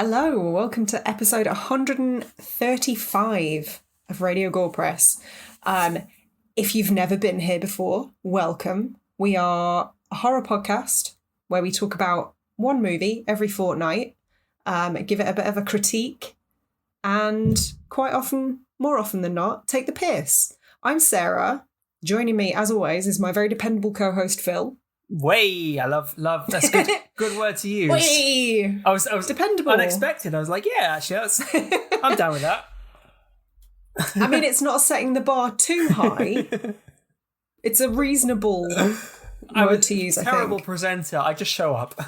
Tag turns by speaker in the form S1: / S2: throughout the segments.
S1: Hello, welcome to episode 135 of Radio Gore Press. If you've never been here before, welcome. We are a horror podcast where we talk about one movie every fortnight, give it a bit of a critique, and quite often, more often than not, take the piss. I'm Sarah. Joining me, as always, is my very dependable co-host, Phil.
S2: Way, I love. That's good. Good word to use.
S1: Way,
S2: I was
S1: dependable,
S2: unexpected. I was like, yeah, actually, I'm down with that.
S1: I mean, it's not setting the bar too high. It's a reasonable word to use.
S2: Terrible presenter. I just show up.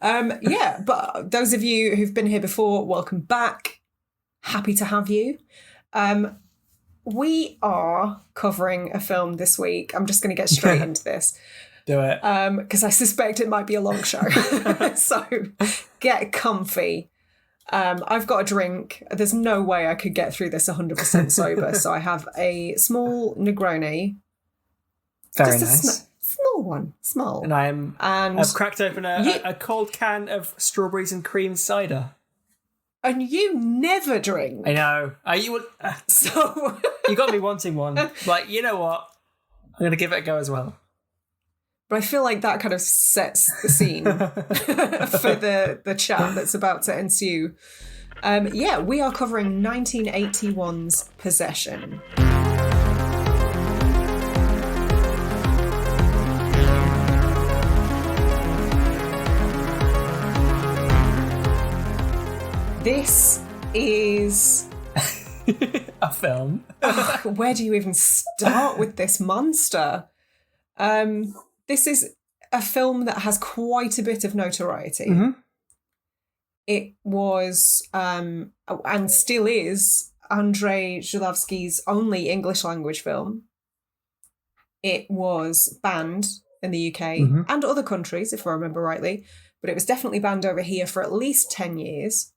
S1: Yeah, but those of you who've been here before, welcome back. Happy to have you. We are covering a film this week. I'm just going to get straight into this.
S2: Do it.
S1: Because I suspect it might be a long show. So get comfy. I've got a drink. There's no way I could get through this 100% sober. So I have a small Negroni.
S2: Very nice.
S1: Small one. Small.
S2: And I've cracked open a cold can of strawberries and cream cider.
S1: And you never drink.
S2: I know.
S1: So
S2: you got me wanting one. Like, you know what? I'm going to give it a go as well.
S1: But I feel like that kind of sets the scene for the chat that's about to ensue. Yeah, we are covering 1981's Possession. This is
S2: a film.
S1: Where do you even start with this monster? This is a film that has quite a bit of notoriety. Mm-hmm. It was, and still is, Andrzej Żuławski's only English language film. It was banned in the UK and other countries, if I remember rightly, but it was definitely banned over here for at least 10 years.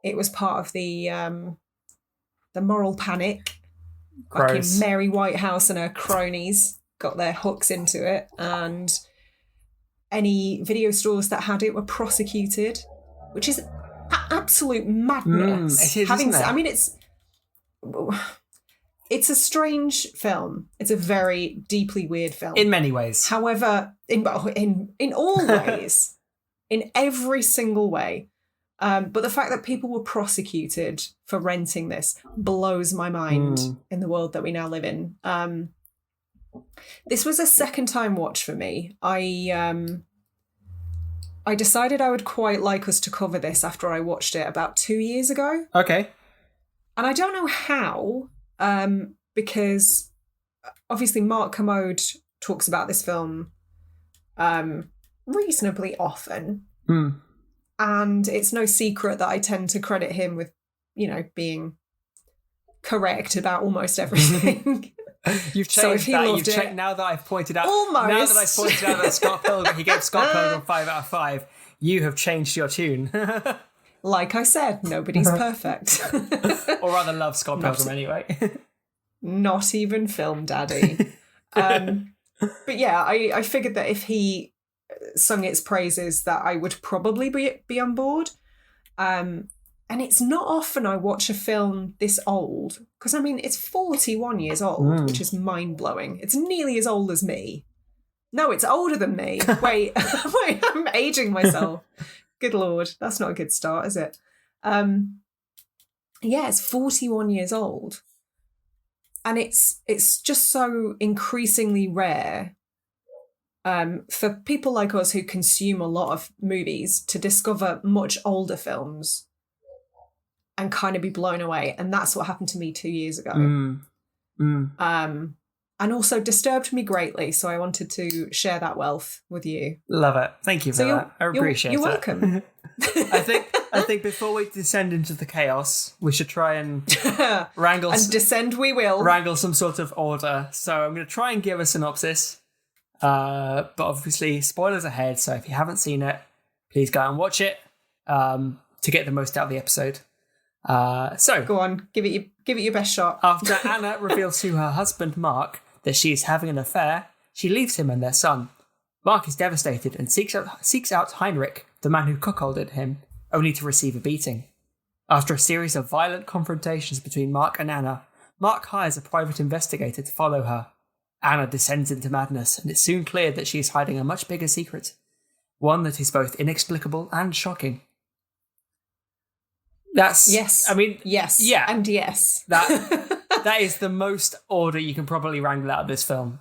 S1: It was part of the moral panic. Back in Mary Whitehouse and her cronies got their hooks into it, and any video stores that had it were prosecuted, which is absolute madness.
S2: It is, isn't it?
S1: I mean, it's a strange film. It's a very deeply weird film
S2: in many ways.
S1: However, in all ways, in every single way. But the fact that people were prosecuted for renting this blows my mind in the world that we now live in. This was a second time watch for me. I decided I would quite like us to cover this after I watched it about 2 years ago.
S2: Okay.
S1: And I don't know how, because obviously Mark Kermode talks about this film reasonably often. And it's no secret that I tend to credit him with, being correct about almost everything.
S2: You've changed that. You've checked now that I've pointed out.
S1: Almost.
S2: Now that I've pointed out that Scott Pilgrim, he gave Scott Pilgrim 5 out of 5. You have changed your tune.
S1: Like I said, nobody's perfect.
S2: Or rather, love Scott Pilgrim anyway.
S1: Not even Film Daddy. But yeah, I figured that if he sung its praises, that I would probably be on board. And it's not often I watch a film this old, because I mean it's 41 years old, which is mind-blowing. It's nearly as old as me. No, it's older than me. Wait, I'm aging myself. Good Lord, that's not a good start, is it? Yeah, it's 41 years old. And it's just so increasingly rare for people like us who consume a lot of movies to discover much older films and kind of be blown away. And that's what happened to me 2 years ago. And also disturbed me greatly. So I wanted to share that wealth with you.
S2: Love it. Thank you for that. I appreciate it.
S1: You're welcome.
S2: I think before we descend into the chaos, we should try and wrangle...
S1: And descend we will.
S2: Wrangle some sort of order. So I'm going to try and give a synopsis. But obviously, spoilers ahead. So if you haven't seen it, please go and watch it to get the most out of the episode. So
S1: go on, give it your best shot.
S2: After Anna reveals to her husband Mark that she is having an affair, she leaves him and their son. Mark is devastated and seeks out Heinrich, the man who cuckolded him, only to receive a beating. After a series of violent confrontations between Mark and Anna, Mark hires a private investigator to follow her. Anna descends into madness, and it's soon clear that she is hiding a much bigger secret. One that is both inexplicable and shocking. That's...
S1: Yes.
S2: I mean...
S1: Yes.
S2: Yeah.
S1: And yes.
S2: That is the most order you can probably wrangle out of this film.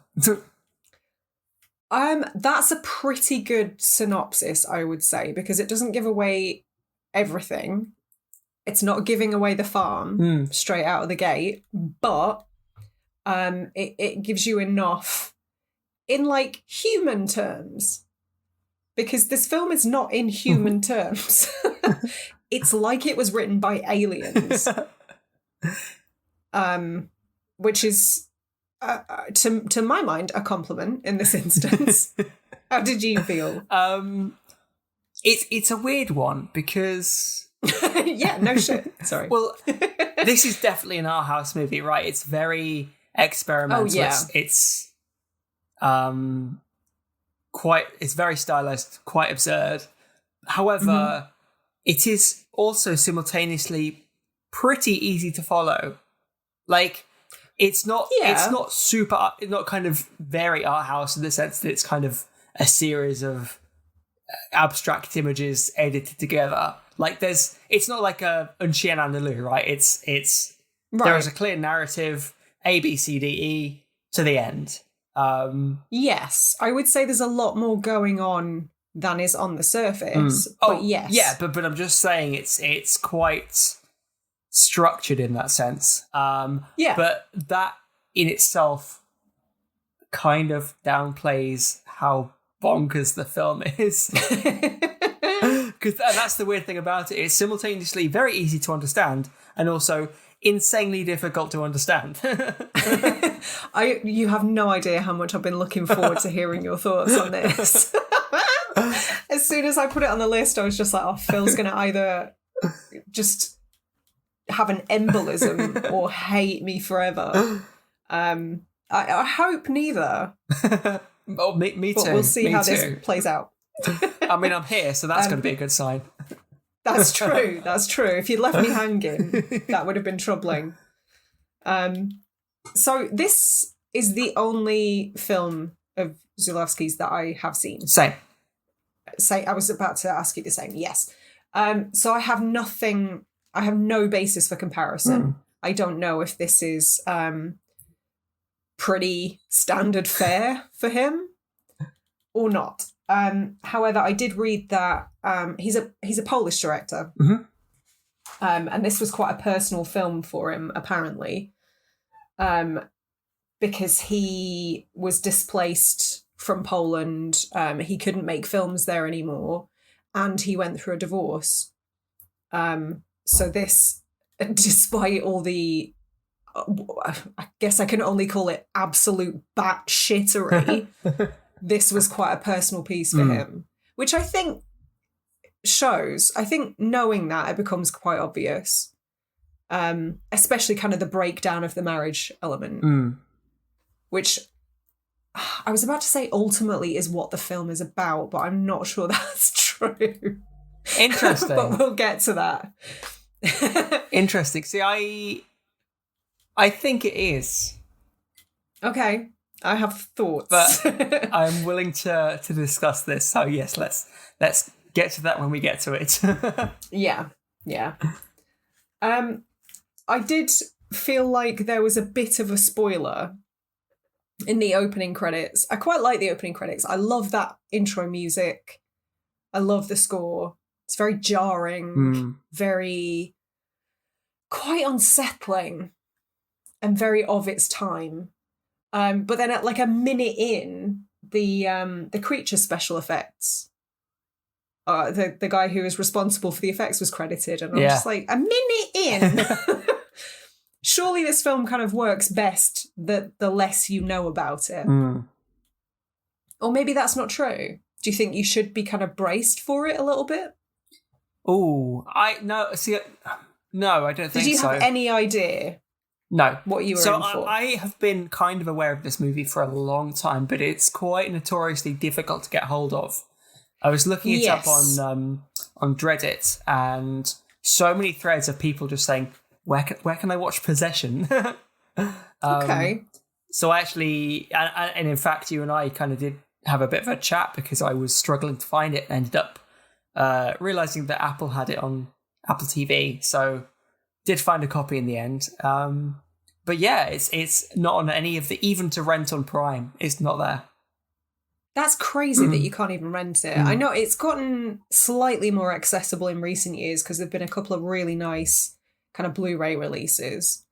S1: That's a pretty good synopsis, I would say, because it doesn't give away everything. It's not giving away the farm straight out of the gate, but it gives you enough in, like, human terms. Because this film is not in human terms. It's like it was written by aliens. Which is, to my mind, a compliment in this instance. How did you feel?
S2: It's a weird one because...
S1: Yeah, no shit. Sorry.
S2: Well, this is definitely an art house movie, right? It's very experimental.
S1: Oh, yeah.
S2: It's very stylized, quite absurd. However, it is also simultaneously pretty easy to follow. Like, it's not super, not kind of very art house in the sense that it's kind of a series of abstract images edited together. Like, it's not like a Un Chien Andalou, right? It's right. There is a clear narrative, A, B, C, D, E, to the end.
S1: Yes, I would say there's a lot more going on than is on the surface. But yes.
S2: Yeah, but I'm just saying it's quite structured in that sense.
S1: Yeah.
S2: But that in itself kind of downplays how bonkers the film is. Because that's the weird thing about it. It's simultaneously very easy to understand and also insanely difficult to understand.
S1: You have no idea how much I've been looking forward to hearing your thoughts on this. As soon as I put it on the list, I was just like, oh, Phil's going to either just have an embolism or hate me forever. I hope neither.
S2: Oh, me too.
S1: But we'll see how this plays out.
S2: I mean, I'm here, so that's going to be a good sign.
S1: That's true. That's true. If you'd left me hanging, that would have been troubling. So this is the only film of Zulawski's that I have seen.
S2: Same.
S1: I was about to ask you the same. Yes. So I have nothing. I have no basis for comparison. I don't know if this is pretty standard fare for him or not. However, I did read that he's a Polish director, and this was quite a personal film for him, apparently, because he was displaced from Poland. He couldn't make films there anymore, and he went through a divorce. So this, despite all the, I guess I can only call it absolute batshittery. This was quite a personal piece for him, which I think shows. I think knowing that, it becomes quite obvious, especially kind of the breakdown of the marriage element, which I was about to say ultimately is what the film is about, but I'm not sure that's true.
S2: Interesting.
S1: But we'll get to that.
S2: Interesting. See, I think it is.
S1: Okay. I have thoughts.
S2: But I'm willing to discuss this. So yes, let's get to that when we get to it.
S1: Yeah. I did feel like there was a bit of a spoiler in the opening credits. I quite like the opening credits. I love that intro music. I love the score. It's very jarring, very quite unsettling, and very of its time. But then at like a minute in, the creature special effects, the guy who was responsible for the effects was credited, and I'm just like, a minute in. Surely this film kind of works best the less you know about it. Or maybe that's not true. Do you think you should be kind of braced for it a little bit?
S2: Oh, I don't think so.
S1: Did you have any idea?
S2: No.
S1: What you were in for?
S2: I have been kind of aware of this movie for a long time, but it's quite notoriously difficult to get hold of. I was looking it up
S1: Yes.
S2: on Reddit, and so many threads of people just saying, where can I watch Possession?
S1: Okay.
S2: So actually, and in fact, you and I kind of did have a bit of a chat because I was struggling to find it and ended up realizing that Apple had it on Apple TV. So did find a copy in the end. But yeah, it's not on any of the, even to rent on Prime, it's not there.
S1: That's crazy that you can't even rent it. I know it's gotten slightly more accessible in recent years because there've been a couple of really nice kind of Blu-ray releases.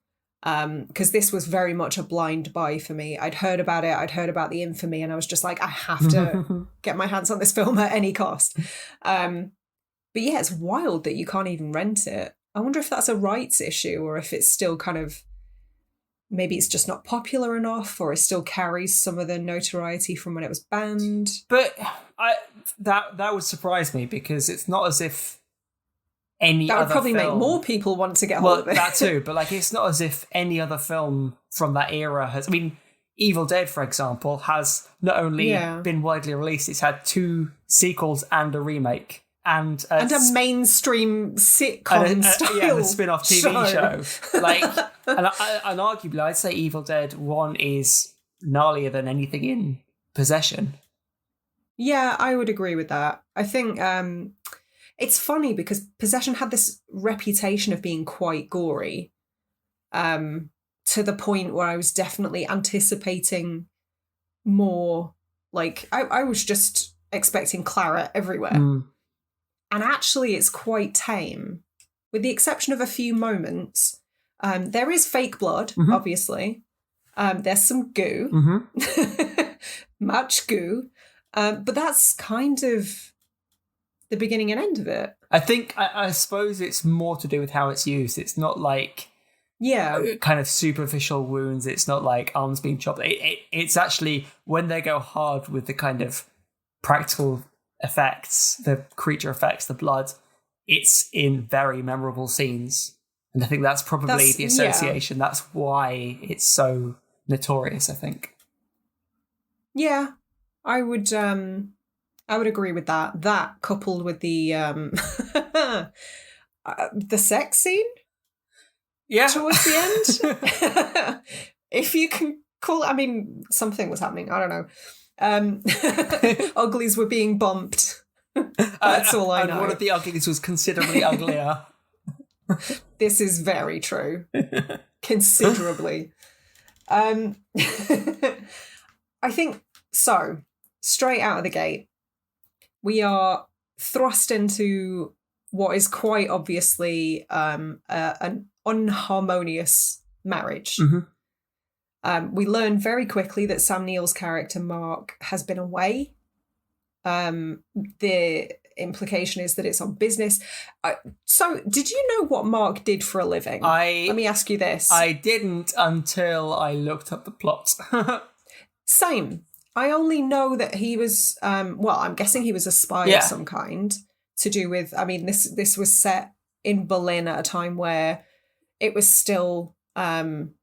S1: Because this was very much a blind buy for me. I'd heard about it, I'd heard about the infamy, and I was just like, I have to get my hands on this film at any cost. But yeah, it's wild that you can't even rent it. I wonder if that's a rights issue or if it's still kind of, maybe it's just not popular enough, or it still carries some of the notoriety from when it was banned.
S2: But that would surprise me because it's not as if any
S1: that would
S2: other
S1: probably
S2: film,
S1: make more people want to get hold of it.
S2: That too, but like it's not as if any other film from that era has. I mean, Evil Dead, for example, has not only been widely released, it's had 2 sequels and a remake. And a
S1: mainstream sitcom style
S2: a spin-off TV show. Like, and arguably, I'd say Evil Dead 1 is gnarlier than anything in Possession.
S1: Yeah, I would agree with that. I think it's funny because Possession had this reputation of being quite gory, to the point where I was definitely anticipating more. Like, I was just expecting claret everywhere. And actually, it's quite tame, with the exception of a few moments. There is fake blood, obviously. There's some goo, much goo, but that's kind of the beginning and end of it.
S2: I think, I suppose it's more to do with how it's used. It's not like kind of superficial wounds. It's not like arms being chopped. It's actually when they go hard with the kind of practical effects, the creature effects, the blood, it's in very memorable scenes. And I think that's probably the association. Yeah. That's why it's so notorious, I think.
S1: Yeah, I would agree with that. That coupled with the the sex scene, towards the end, if you can call it. I mean, something was happening. I don't know. Uglies were being bumped. That's all I know.
S2: And one of the uglies was considerably uglier.
S1: This is very true. Considerably. I think so. Straight out of the gate, we are thrust into what is quite obviously an unharmonious marriage. We learn very quickly that Sam Neill's character, Mark, has been away. The implication is that it's on business. So, did you know what Mark did for a living? Let me ask you this.
S2: I didn't until I looked up the plot.
S1: Same. I only know that he was, I'm guessing he was a spy of some kind, to do with, I mean, this was set in Berlin at a time where it was still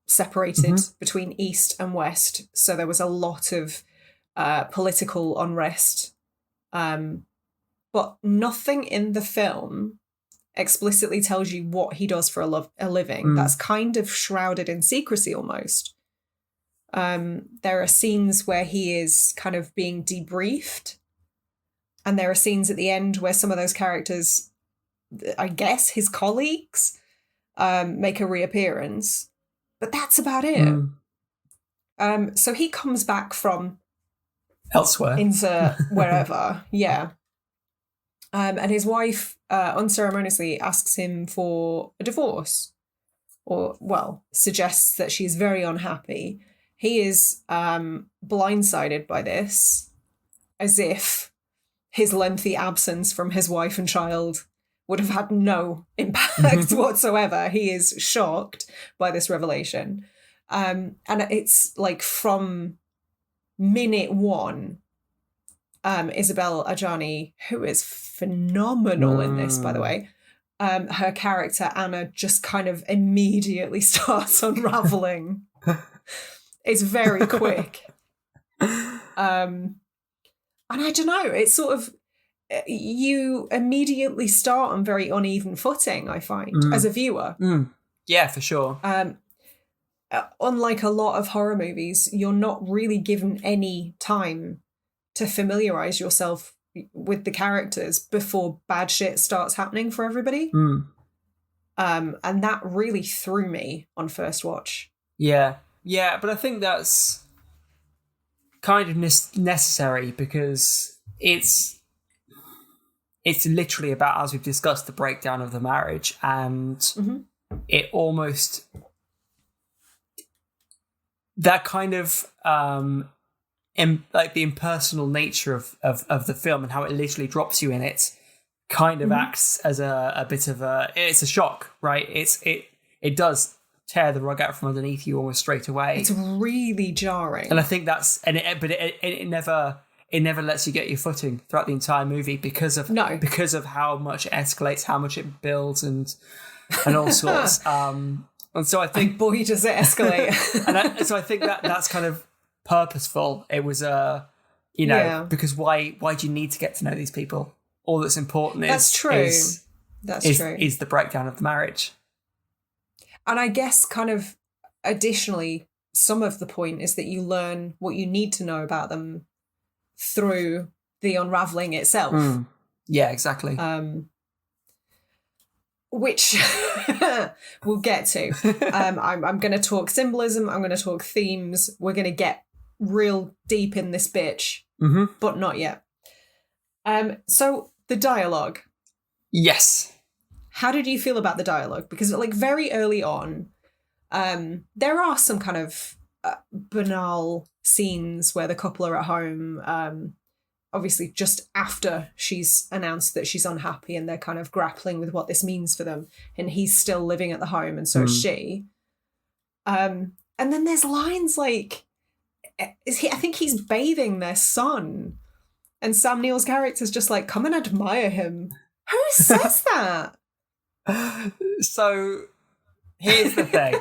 S1: separated between East and West. So there was a lot of political unrest. But nothing in the film explicitly tells you what he does for a living. That's kind of shrouded in secrecy almost. There are scenes where he is kind of being debriefed. And there are scenes at the end where some of those characters, I guess his colleagues, make a reappearance. But that's about it. So he comes back from
S2: elsewhere,
S1: into wherever, and his wife unceremoniously asks him for a divorce, or suggests that she's very unhappy. He is blindsided by this, as if his lengthy absence from his wife and child would have had no impact whatsoever. He is shocked by this revelation. And it's like from minute one, Isabel Adjani, who is phenomenal in this, by the way, her character, Anna, just kind of immediately starts unraveling. It's very quick. And I don't know, it's sort of, you immediately start on very uneven footing, I find, as a viewer.
S2: Yeah, for sure.
S1: Unlike a lot of horror movies, you're not really given any time to familiarize yourself with the characters before bad shit starts happening for everybody. And that really threw me on first watch.
S2: Yeah, but I think that's kind of necessary because it's literally about, as we've discussed, the breakdown of the marriage, and it almost, that kind of like the impersonal nature of the film and how it literally drops you in it kind of acts as a bit of it's a shock, right? It does tear the rug out from underneath you almost straight away.
S1: It's really jarring.
S2: And I think that's, it never lets you get your footing throughout the entire movie because of how much it escalates, how much it builds and all sorts. And so I think,
S1: boy, does it escalate.
S2: So I think that's kind of purposeful. It was because why do you need to get to know these people? All that's important is the breakdown of the marriage.
S1: And I guess kind of additionally, some of the point is that you learn what you need to know about them through the unraveling itself.
S2: Yeah, exactly.
S1: Which we'll get to. I'm going to talk symbolism. I'm going to talk themes. We're going to get real deep in this bitch, but not yet. So the dialogue.
S2: Yes.
S1: How did you feel about the dialogue? Because like very early on, there are some kind of banal scenes where the couple are at home, obviously just after she's announced that she's unhappy and they're kind of grappling with what this means for them. And he's still living at the home and so is she. And then there's lines like, I think he's bathing their son. And Sam Neill's character's just like, come and admire him. Who says that?
S2: So here's the thing.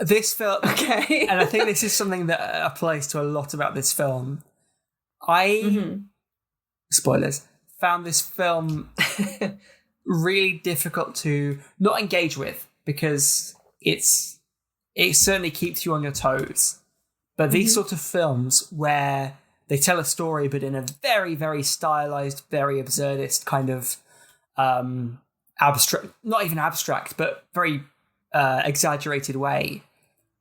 S2: This film,
S1: okay,
S2: and I think this is something that applies to a lot about this film. Spoilers, found this film really difficult to not engage with because it certainly keeps you on your toes. But these sort of films where they tell a story but in a very, very stylized, very absurdist kind of abstract, not even abstract, but very exaggerated way,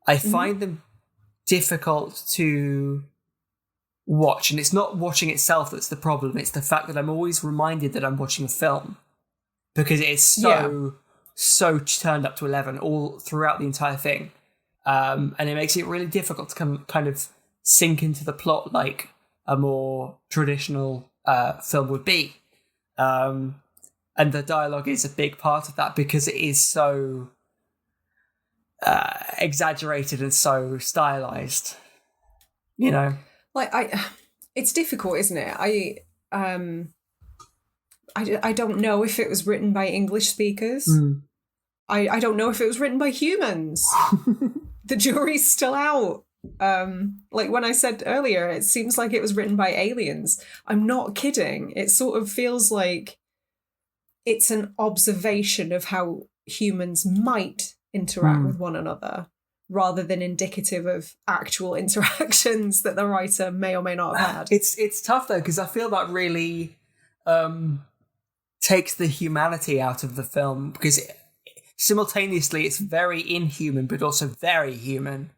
S2: I find them difficult to watch. And it's not watching itself that's the problem. It's the fact that I'm always reminded that I'm watching a film because it's so turned up to 11 all throughout the entire thing. And it makes it really difficult to kind of sink into the plot like a more traditional film would be. And the dialogue is a big part of that because it is so exaggerated and so stylized, you know?
S1: Like it's difficult, isn't it? I don't know if it was written by English speakers. I don't know if it was written by humans. The jury's still out. Like when I said earlier, it seems like it was written by aliens. I'm not kidding. It sort of feels like it's an observation of how humans might interact with one another rather than indicative of actual interactions that the writer may or may not have had.
S2: It's tough though, because I feel that really takes the humanity out of the film because simultaneously it's very inhuman but also very human.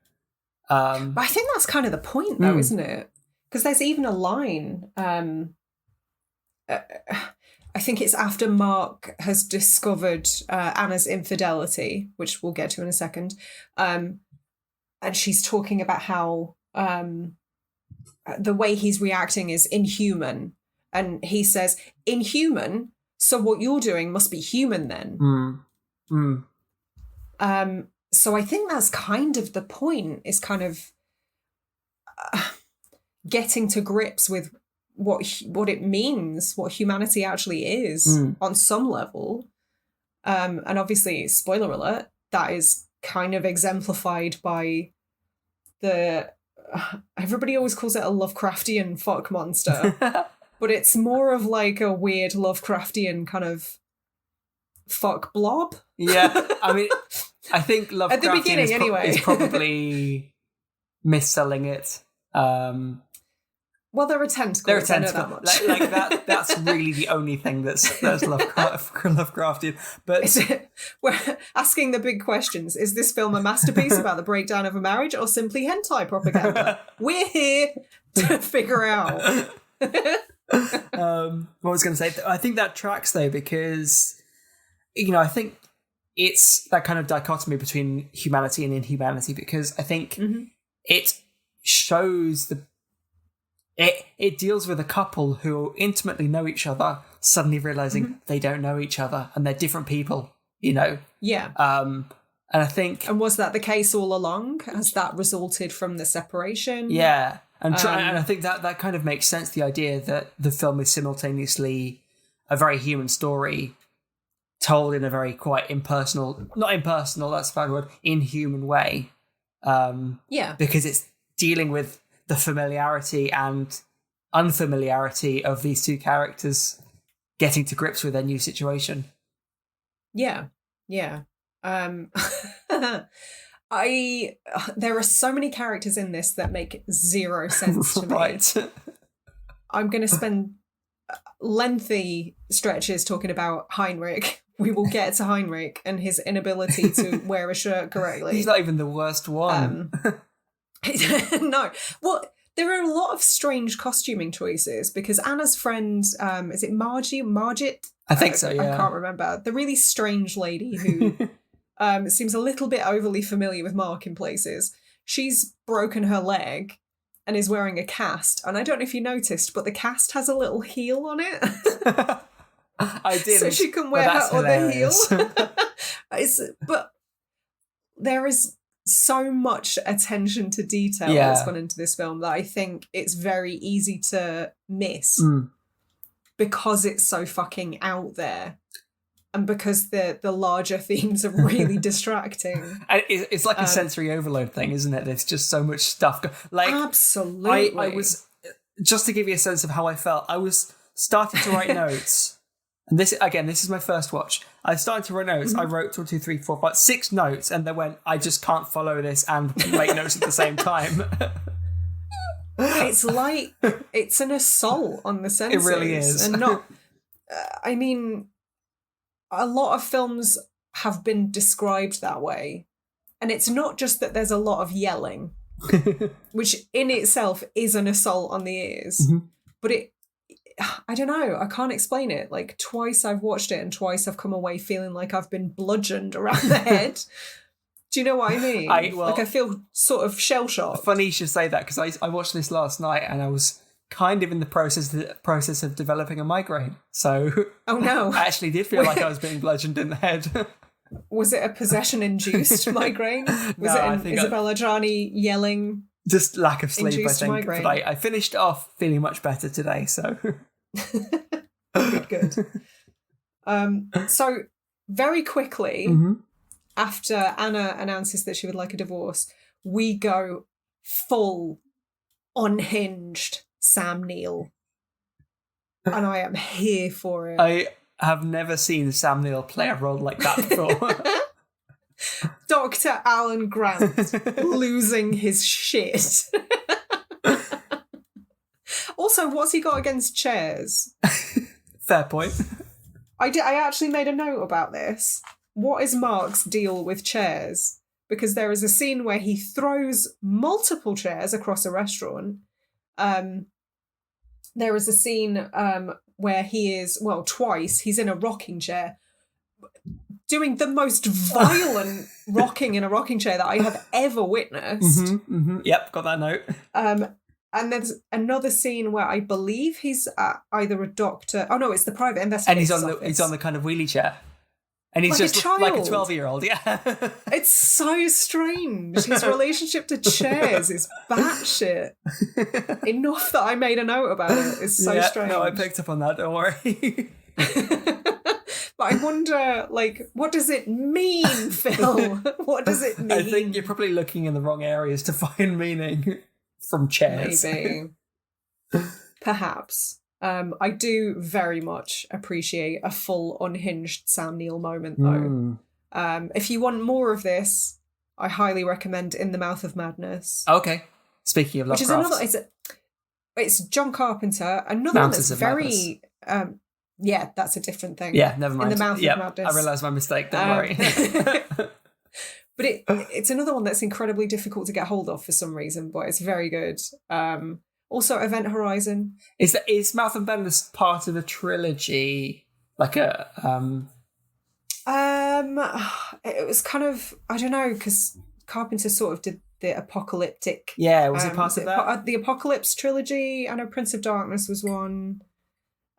S1: But I think that's kind of the point though, isn't it? Because there's even a line, I think it's after Mark has discovered Anna's infidelity, which we'll get to in a second. And she's talking about how the way he's reacting is inhuman. And he says, inhuman? So what you're doing must be human then. So I think that's kind of the point, is kind of getting to grips with what it means, what humanity actually is on some level. And obviously, spoiler alert, that is kind of exemplified by everybody always calls it a Lovecraftian fuck monster. but it's more of like a weird Lovecraftian kind of fuck blob.
S2: Yeah, I mean, I think Lovecraftian
S1: at the beginning,
S2: is probably misselling it.
S1: Well, there are tentacles.
S2: There are tentacles.
S1: I know that much.
S2: Like that. That's really the only thing that's Lovecraftian. But
S1: we're asking the big questions. Is this film a masterpiece about the breakdown of a marriage, or simply hentai propaganda? We're here to figure out.
S2: What I was going to say, I think that tracks though, because I think it's that kind of dichotomy between humanity and inhumanity, because I think it shows it deals with a couple who intimately know each other suddenly realizing they don't know each other and they're different people,
S1: Yeah.
S2: And I think...
S1: And was that the case all along? Has that resulted from the separation?
S2: Yeah. And I think that kind of makes sense, the idea that the film is simultaneously a very human story told in a very quite not impersonal, that's a bad word, inhuman way.
S1: Yeah.
S2: Because it's dealing with the familiarity and unfamiliarity of these two characters getting to grips with their new situation.
S1: Yeah. Yeah. There are so many characters in this that make zero sense to me.
S2: Right.
S1: I'm going to spend lengthy stretches talking about Heinrich. We will get to Heinrich and his inability to wear a shirt correctly.
S2: He's not even the worst one.
S1: No. Well, there are a lot of strange costuming choices, because Anna's friend, is it Margit?
S2: I think so, yeah.
S1: I can't remember. The really strange lady who seems a little bit overly familiar with Mark in places. She's broken her leg and is wearing a cast. And I don't know if you noticed, but the cast has a little heel on it.
S2: I did.
S1: So she can wear her other heel. But there is so much attention to detail that's gone into this film that I think it's very easy to miss because it's so fucking out there, and because the larger themes are really distracting.
S2: And it's like a sensory overload thing, isn't it? There's just so much stuff. Like,
S1: absolutely.
S2: I was, just to give you a sense of how I felt, I was starting to write notes. And this is my first watch. I started to write notes. I wrote 1, 2, 3, 4, 5, 6 notes, and then went, I just can't follow this and make notes at the same time.
S1: It's like, it's an assault on the senses.
S2: It really is.
S1: And not, I mean, a lot of films have been described that way. And it's not just that there's a lot of yelling, which in itself is an assault on the ears, but I don't know, I can't explain it. Like, twice I've watched it and twice I've come away feeling like I've been bludgeoned around the head. Do you know what I mean? I feel sort of shell-shocked.
S2: Funny you should say that, because I watched this last night and I was kind of in the process of developing a migraine. So
S1: oh no,
S2: I actually did feel like I was being bludgeoned in the head.
S1: Was it a possession-induced migraine? Was it an Isabella Gianni yelling?
S2: Just lack of sleep, I think.
S1: Migraine.
S2: But I finished off feeling much better today, so...
S1: Good. So, very quickly, after Anna announces that she would like a divorce, we go full unhinged Sam Neill. And I am here for it.
S2: I have never seen Sam Neill play a role like that before.
S1: Dr. Alan Grant losing his shit. Also, what's he got against chairs?
S2: Fair point.
S1: I actually made a note about this. What is Mark's deal with chairs? Because there is a scene where he throws multiple chairs across a restaurant. There is a scene where he is, twice, he's in a rocking chair, doing the most violent rocking in a rocking chair that I have ever witnessed.
S2: Yep, got that note.
S1: And there's another scene where I believe he's at either a doctor. Oh no, it's the private investigator's
S2: And
S1: office.
S2: he's on the kind of wheelie chair. And he's
S1: like
S2: just
S1: a
S2: like a 12-year-old, yeah.
S1: It's so strange. His relationship to chairs is batshit. Enough that I made a note about it. It's so strange.
S2: No, I picked up on that, don't worry.
S1: But I wonder, what does it mean, Phil? What does it mean?
S2: I think you're probably looking in the wrong areas to find meaning from chairs.
S1: Maybe. Perhaps. I do very much appreciate a full unhinged Sam Neill moment, though. If you want more of this, I highly recommend In the Mouth of Madness.
S2: Okay. Speaking of Lovecraft.
S1: Which is another... It's John Carpenter. Another one that's very... yeah, that's a different thing.
S2: Yeah, never mind.
S1: In the Mouth of Madness.
S2: I realised my mistake, don't worry.
S1: But it's another one that's incredibly difficult to get hold of for some reason, but it's very good. Also, Event Horizon.
S2: Is Mouth of Madness part of a trilogy? Like a...
S1: It was kind of... I don't know, because Carpenter sort of did the apocalyptic...
S2: Yeah, was it part of that?
S1: The Apocalypse trilogy. I know Prince of Darkness was one.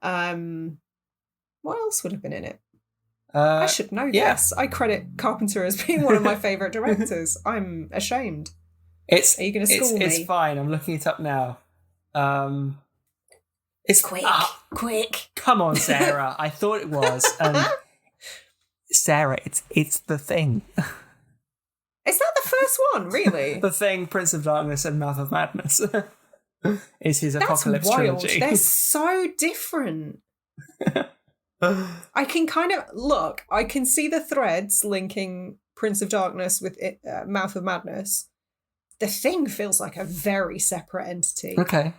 S1: What else would have been in it? I should know this. I credit Carpenter as being one of my favourite directors. I'm ashamed. Are you going to school me?
S2: It's fine. I'm looking it up now. It's
S1: quick.
S2: Come on, Sarah. I thought it was. Sarah, it's The Thing.
S1: Is that the first one, really?
S2: The Thing, Prince of Darkness, and Mouth of Madness is his Apocalypse trilogy.
S1: They're so different. I can kind of look. I can see the threads linking Prince of Darkness with Mouth of Madness. The Thing feels like a very separate entity.
S2: Okay,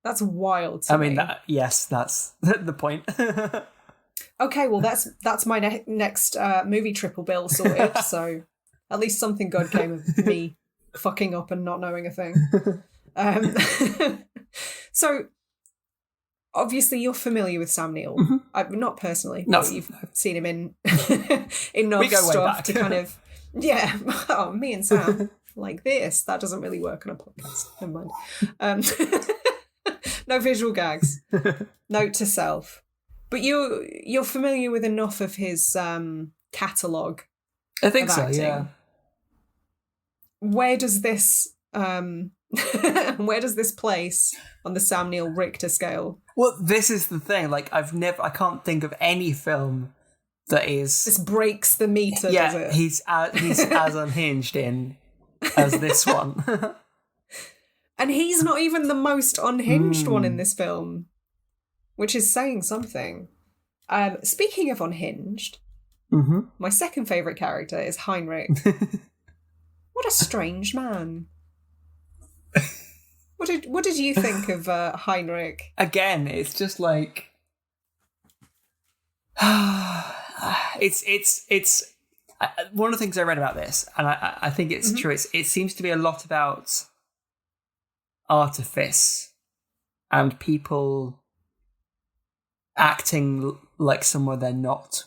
S1: that's wild to me.
S2: Yes, that's the point.
S1: Okay, well that's my next movie triple bill sorted. So at least something good came of me fucking up and not knowing a thing. So. Obviously, you're familiar with Sam Neill. Mm-hmm. Not personally, but you've seen him in enough stuff to kind of... Yeah, me and Sam, like this. That doesn't really work on a podcast. Never mind. No visual gags. Note to self. But you're familiar with enough of his catalogue.
S2: I think so, yeah.
S1: Where does this... where does this place on the Sam Neill Richter scale?
S2: Well, this is the thing. Like, I can't think of any film that is...
S1: This breaks the meter, does it?
S2: He's as unhinged in as this one.
S1: And he's not even the most unhinged one in this film, which is saying something. Speaking of unhinged, my second favourite character is Heinrich. What a strange man. What did you think of Heinrich?
S2: Again, it's just like it's one of the things I read about this, and I think it's true. It seems to be a lot about artifice and people acting like somewhere they're not.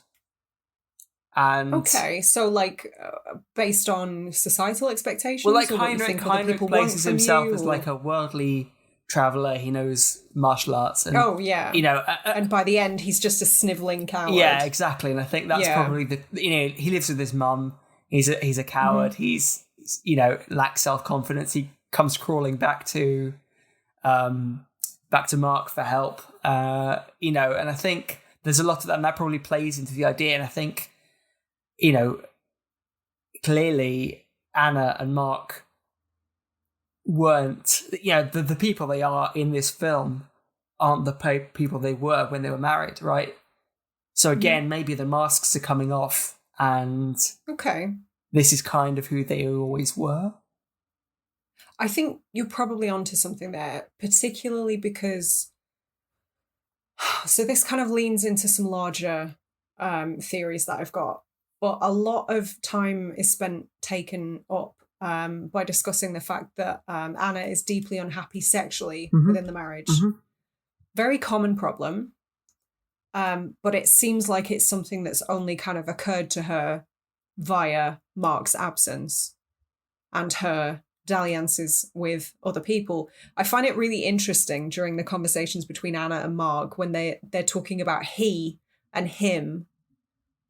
S2: And
S1: okay, so like based on societal expectations.
S2: Well, like Heinrich places himself as like a worldly traveller. He knows martial arts. And,
S1: and by the end, he's just a snivelling coward.
S2: Yeah, exactly. And I think that's probably he lives with his mum. He's a coward. He's lacks self-confidence. He comes crawling back to Mark for help. And I think there's a lot of that, and that probably plays into the idea. And I think, clearly Anna and Mark weren't, the people they are in this film aren't the people they were when they were married, right? So again, maybe the masks are coming off, and this is kind of who they always were.
S1: I think you're probably onto something there, particularly because... So this kind of leans into some larger theories that I've got. But a lot of time is taken up by discussing the fact that Anna is deeply unhappy sexually within the marriage. Very common problem. But it seems like it's something that's only kind of occurred to her via Mark's absence and her dalliances with other people. I find it really interesting during the conversations between Anna and Mark when they're talking about he and him,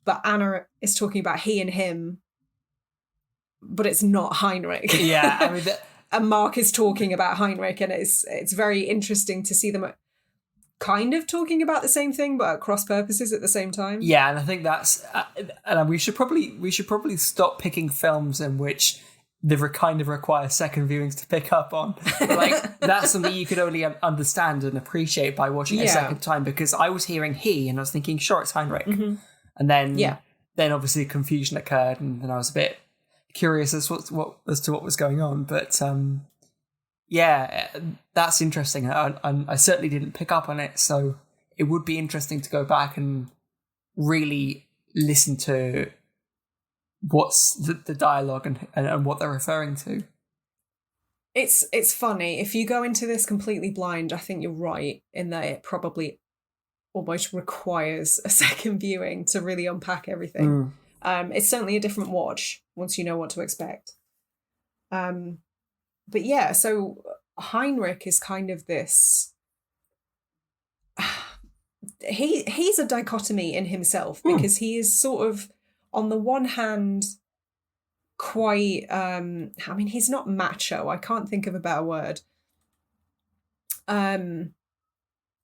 S1: but Anna is talking about he and him, but it's not Heinrich.
S2: Yeah, I mean,
S1: and Mark is talking about Heinrich, and it's very interesting to see them kind of talking about the same thing, but at cross purposes at the same time.
S2: Yeah, and I think that's, and we should probably stop picking films in which kind of require second viewings to pick up on. But, like, that's something you could only understand and appreciate by watching it a second time, because I was hearing he and I was thinking, sure, it's Heinrich.
S1: Mm-hmm.
S2: And then obviously confusion occurred, and then I was a bit curious as to what was going on. But that's interesting. I certainly didn't pick up on it, so it would be interesting to go back and really listen to what's the dialogue and what they're referring to.
S1: It's funny. If you go into this completely blind, I think you're right in that it probably almost requires a second viewing to really unpack everything. It's certainly a different watch once you know what to expect. But yeah, so Heinrich is kind of this... He's a dichotomy in himself, because he is sort of, on the one hand, quite... he's not macho. I can't think of a better word.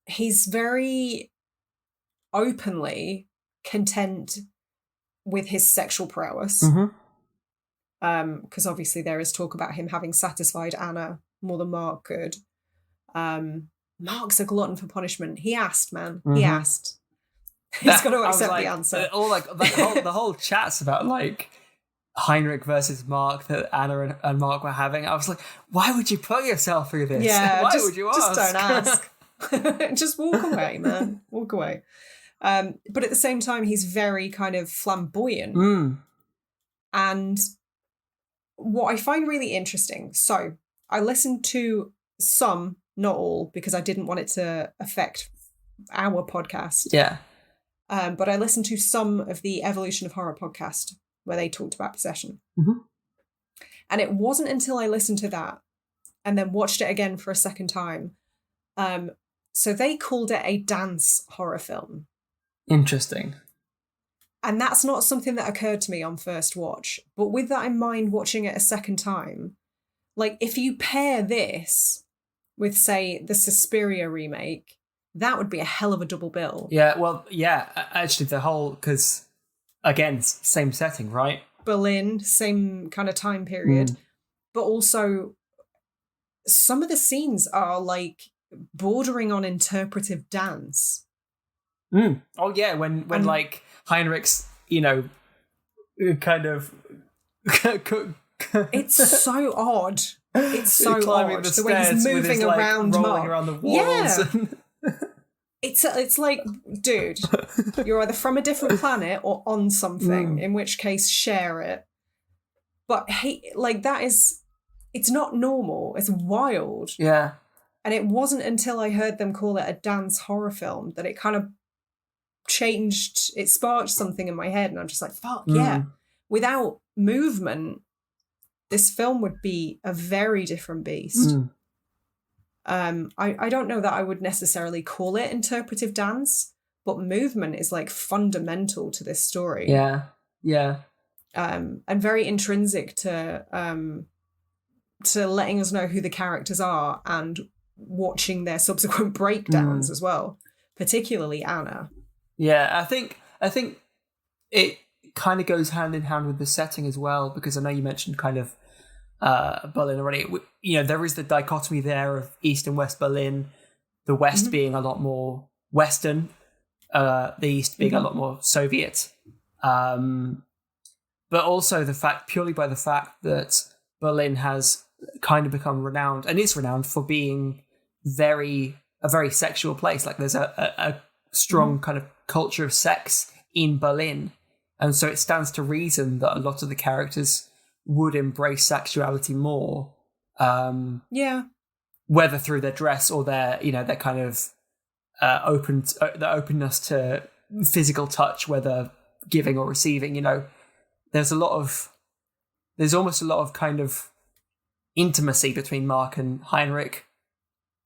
S1: He's very openly content with his sexual prowess. Because obviously there is talk about him having satisfied Anna more than Mark could. Mark's a glutton for punishment. He asked, man. He asked. He's got to accept the answer.
S2: All like the whole chats about like Heinrich versus Mark that Anna and Mark were having. I was like, why would you put yourself through this?
S1: Yeah,
S2: why would you ask?
S1: Just don't ask. Just walk away, man. Walk away. But at the same time, he's very kind of flamboyant. And what I find really interesting, so I listened to some, not all, because I didn't want it to affect our podcast.
S2: Yeah.
S1: But I listened to some of the Evolution of Horror podcast where they talked about possession. And it wasn't until I listened to that and then watched it again for a second time. So they called it a dance horror film.
S2: Interesting.
S1: And that's not something that occurred to me on first watch. But with that in mind, watching it a second time, like if you pair this with, say, the Suspiria remake, that would be a hell of a double bill.
S2: Yeah, well, yeah, actually the whole, because, again, same setting, right?
S1: Berlin, same kind of time period. But also, some of the scenes are like bordering on interpretive dance.
S2: Oh, yeah, when like Heinrich's, kind of...
S1: It's so odd. It's so odd. The way he's moving around,
S2: rolling around the walls.
S1: Yeah. It's like, dude, you're either from a different planet or on something, in which case share it. But it's not normal. It's wild.
S2: Yeah.
S1: And it wasn't until I heard them call it a dance horror film that it kind of changed, it sparked something in my head. And I'm just like, fuck, yeah. Without movement, this film would be a very different beast. I don't know that I would necessarily call it interpretive dance, but movement is like fundamental to this story.
S2: Yeah.
S1: And very intrinsic to letting us know who the characters are and watching their subsequent breakdowns as well, particularly Anna. Yeah,
S2: I think it kind of goes hand in hand with the setting as well, because I know you mentioned kind of Berlin already. There is the dichotomy there of East and West Berlin, the West being a lot more Western, the East being a lot more Soviet. But also purely by the fact that Berlin has kind of become renowned, and is renowned for being a very sexual place. Like there's a strong kind of culture of sex in Berlin. And so it stands to reason that a lot of the characters would embrace sexuality more. Whether through their dress or their kind of their openness to physical touch, whether giving or receiving. There's almost a lot of kind of intimacy between Mark and Heinrich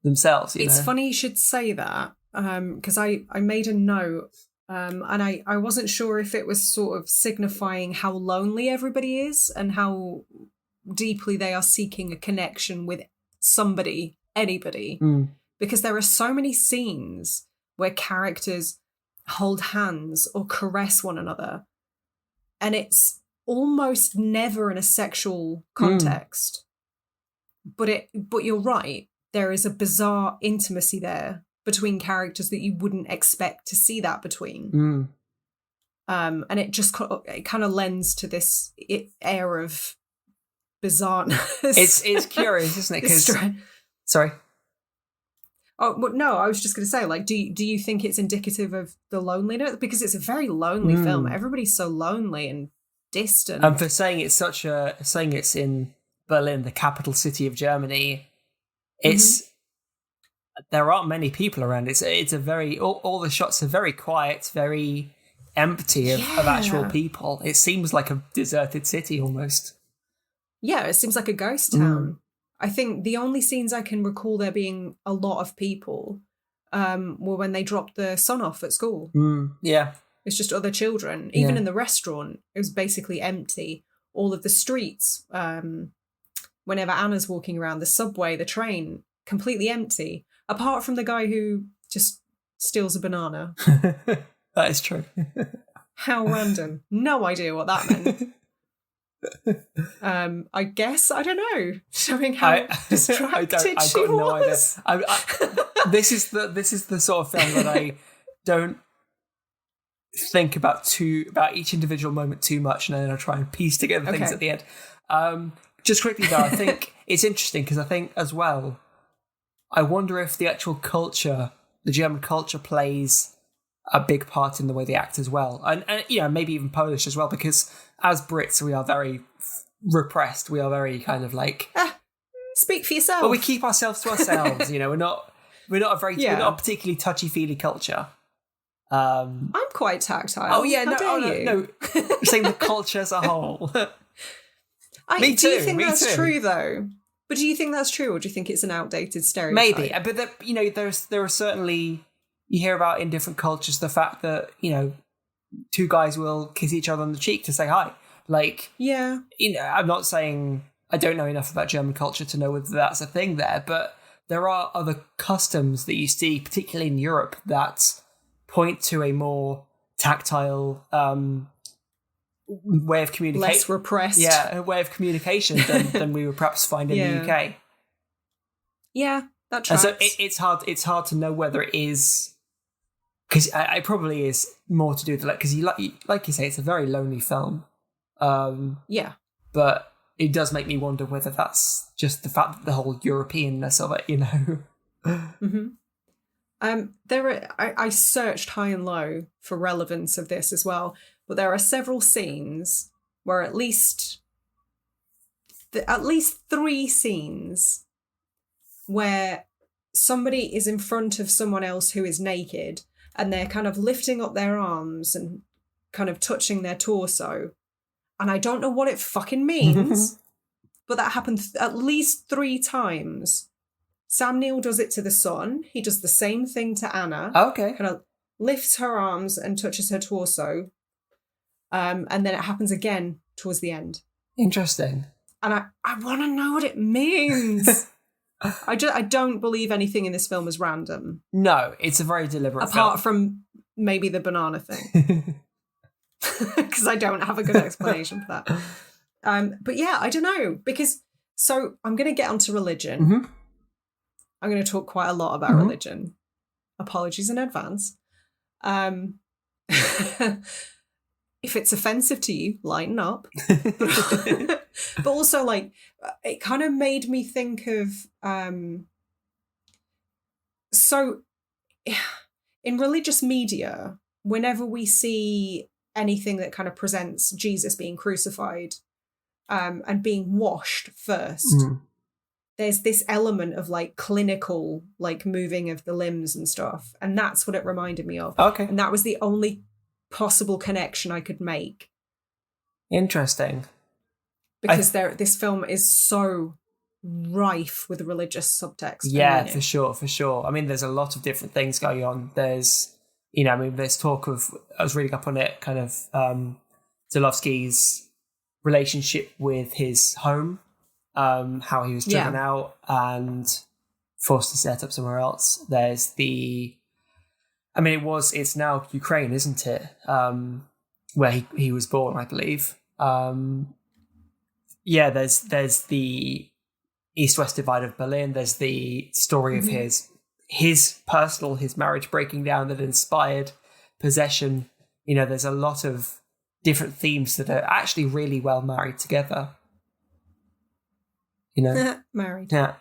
S2: themselves.
S1: It's funny you should say that, because I made a note. And I wasn't sure if it was sort of signifying how lonely everybody is and how deeply they are seeking a connection with somebody, anybody. Because there are so many scenes where characters hold hands or caress one another. And it's almost never in a sexual context. But you're right. There is a bizarre intimacy there between characters that you wouldn't expect to see that between. And it kind of lends to this air of bizarreness.
S2: It's curious, isn't it? 'Cause, sorry.
S1: Oh, well, no, I was just going to say, like, do you think it's indicative of the loneliness? Because it's a very lonely film. Everybody's so lonely and distant.
S2: And for saying it's in Berlin, the capital city of Germany, there aren't many people around. It's a very all the shots are very quiet, very empty of actual people. It seems like a deserted city almost.
S1: Yeah, it seems like a ghost town. I think the only scenes I can recall there being a lot of people were when they dropped the son off at school.
S2: Yeah.
S1: It's just other children. Even in the restaurant, it was basically empty. All of the streets, whenever Anna's walking around, the subway, the train, completely empty. Apart from the guy who just steals a banana.
S2: That is true.
S1: How random. No idea what that meant. I guess, I don't know, showing how distracted she was.
S2: No idea. This is the sort of film that I don't think about each individual moment too much, and then I try and piece together things at the end. Just quickly though, I think it's interesting because I think as well, I wonder if the actual culture, the German culture, plays a big part in the way they act as well, and maybe even Polish as well, because as Brits we are very repressed. We are very kind of like
S1: speak for yourself.
S2: But we keep ourselves to ourselves. We're not a particularly touchy-feely culture.
S1: I'm quite tactile.
S2: Oh yeah, no. I'm saying the culture as a whole.
S1: Me too. Do you think that's true though? But do you think that's true, or do you think it's an outdated stereotype?
S2: Maybe, but there are certainly, you hear about in different cultures the fact that two guys will kiss each other on the cheek to say hi. Like, I'm not saying I don't know enough about German culture to know whether that's a thing there, but there are other customs that you see, particularly in Europe, that point to a more tactile way of communication.
S1: Less repressed.
S2: Yeah, a way of communication than we would perhaps find in the UK.
S1: Yeah, that tracks.
S2: And so it's hard to know whether it is, because it probably is more to do with because like you say, it's a very lonely film. But it does make me wonder whether that's just the fact that the whole Europeanness of it,
S1: I searched high and low for relevance of this as well, but there are several scenes where at least 3 scenes where somebody is in front of someone else who is naked, and they're kind of lifting up their arms and kind of touching their torso. And I don't know what it fucking means, but that happened at least 3 times. Sam Neill does it to the son. He does the same thing to Anna.
S2: Okay.
S1: Kind of lifts her arms and touches her torso. And then it happens again towards the end.
S2: Interesting.
S1: And I want to know what it means. I don't believe anything in this film is random.
S2: No, it's a very deliberate film.
S1: Apart from maybe the banana thing. Because I don't have a good explanation for that. But yeah, I don't know. So I'm going to get onto religion. I'm going to talk quite a lot about religion. Apologies in advance. If it's offensive to you, lighten up. But also, like, it kind of made me think of... So, in religious media, whenever we see anything that kind of presents Jesus being crucified and being washed first, there's this element of like clinical, like moving of the limbs and stuff. And that's what it reminded me of.
S2: Okay.
S1: And that was the only possible connection I could make.
S2: Interesting.
S1: Because this film is so rife with religious subtext.
S2: Yeah, for sure. I mean, there's a lot of different things going on. There's, there's talk of, I was reading up on it, kind of Zulawski's relationship with his home, how he was driven out and forced to set up somewhere else. There's it's now Ukraine, isn't it? Where he was born, I believe. Yeah, there's the East-West divide of Berlin. There's the story of his marriage breaking down that inspired Possession. You know, there's a lot of different themes that are actually really well married together. You know,
S1: married.
S2: Yeah.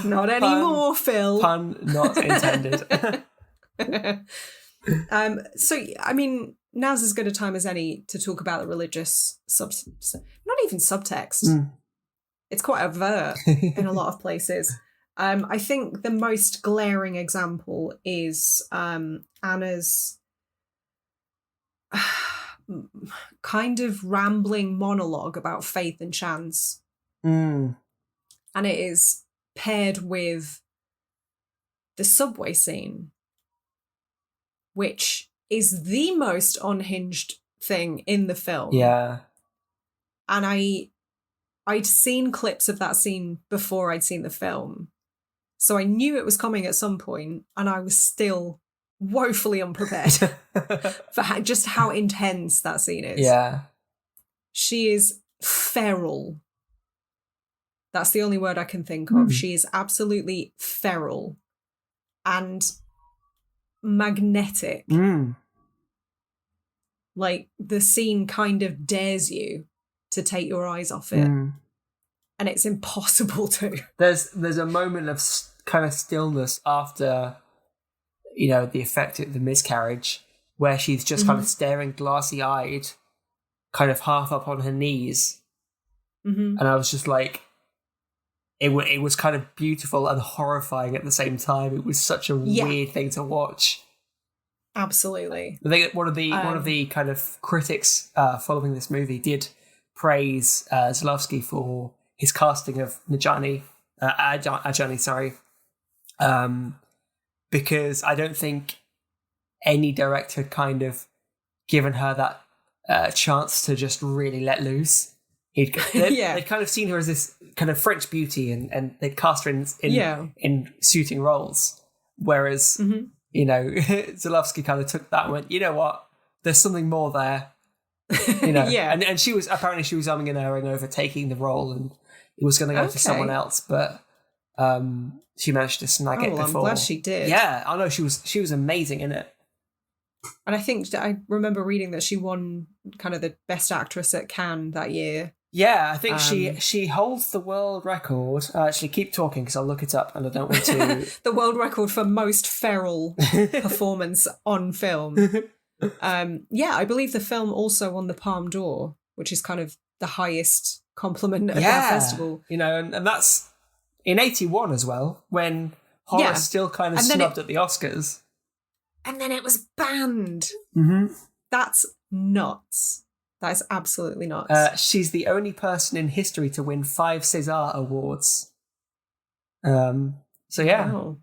S1: Not anymore, Phil.
S2: Pun not intended.
S1: So, I mean, now's as good a time as any to talk about the religious not even subtext. It's quite overt in a lot of places. I think the most glaring example is Anna's kind of rambling monologue about faith and chance. And it is paired with the subway scene, which is the most unhinged thing in the film.
S2: Yeah.
S1: And I'd seen clips of that scene before I'd seen the film. So I knew it was coming at some point, and I was still woefully unprepared for just how intense that scene is.
S2: Yeah.
S1: She is feral. That's the only word I can think of. She is absolutely feral and magnetic. Like, the scene kind of dares you to take your eyes off it. And it's impossible to.
S2: There's a moment of kind of stillness after, you know, the effect of the miscarriage, where she's just kind of staring glassy-eyed, kind of half up on her knees. And I was just like, it was kind of beautiful and horrifying at the same time. It was such a weird thing to watch.
S1: Absolutely.
S2: I think one of the kind of critics following this movie did praise Zulawski for his casting of Ajani, because I don't think any director had kind of given her that chance to just really let loose. They'd kind of seen her as this kind of French beauty, and they'd cast her in suiting roles. Whereas, you know, Zulawski kind of took that and went, you know what, there's something more there. You know, and she was umming and ahhing over taking the role, and it was going to go to someone else, but she managed to snag it before.
S1: I'm glad she did.
S2: Yeah, I know, she was amazing in it.
S1: And I think I remember reading that she won kind of the Best Actress at Cannes that year.
S2: Yeah, I think she holds the world record. Actually, keep talking because I'll look it up, and I don't want to.
S1: The world record for most feral performance on film. I believe the film also won the Palme d'Or, which is kind of the highest compliment of that festival.
S2: You know, and that's in 1981 as well, when horror still kind of snubbed at the Oscars.
S1: And then it was banned. That's nuts. That is absolutely nuts.
S2: She's the only person in history to win 5 César Awards. So yeah.
S1: Wow.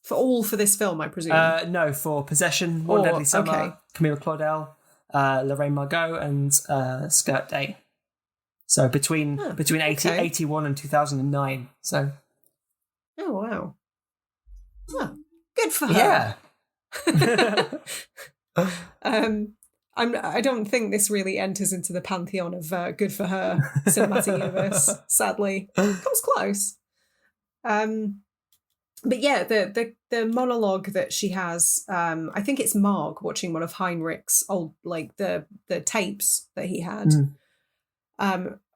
S1: For this film, I presume?
S2: No, for Possession, One Deadly Summer, Camille Claudel, Lorraine Margot, and Skirt Day. So between 81 and 2009. So.
S1: Oh, wow. Well, good for her.
S2: Yeah.
S1: I don't think this really enters into the pantheon of good for her cinematic universe, sadly. Comes close. But yeah, the monologue that she has, I think it's Marg watching one of Heinrich's old, like the tapes that he had,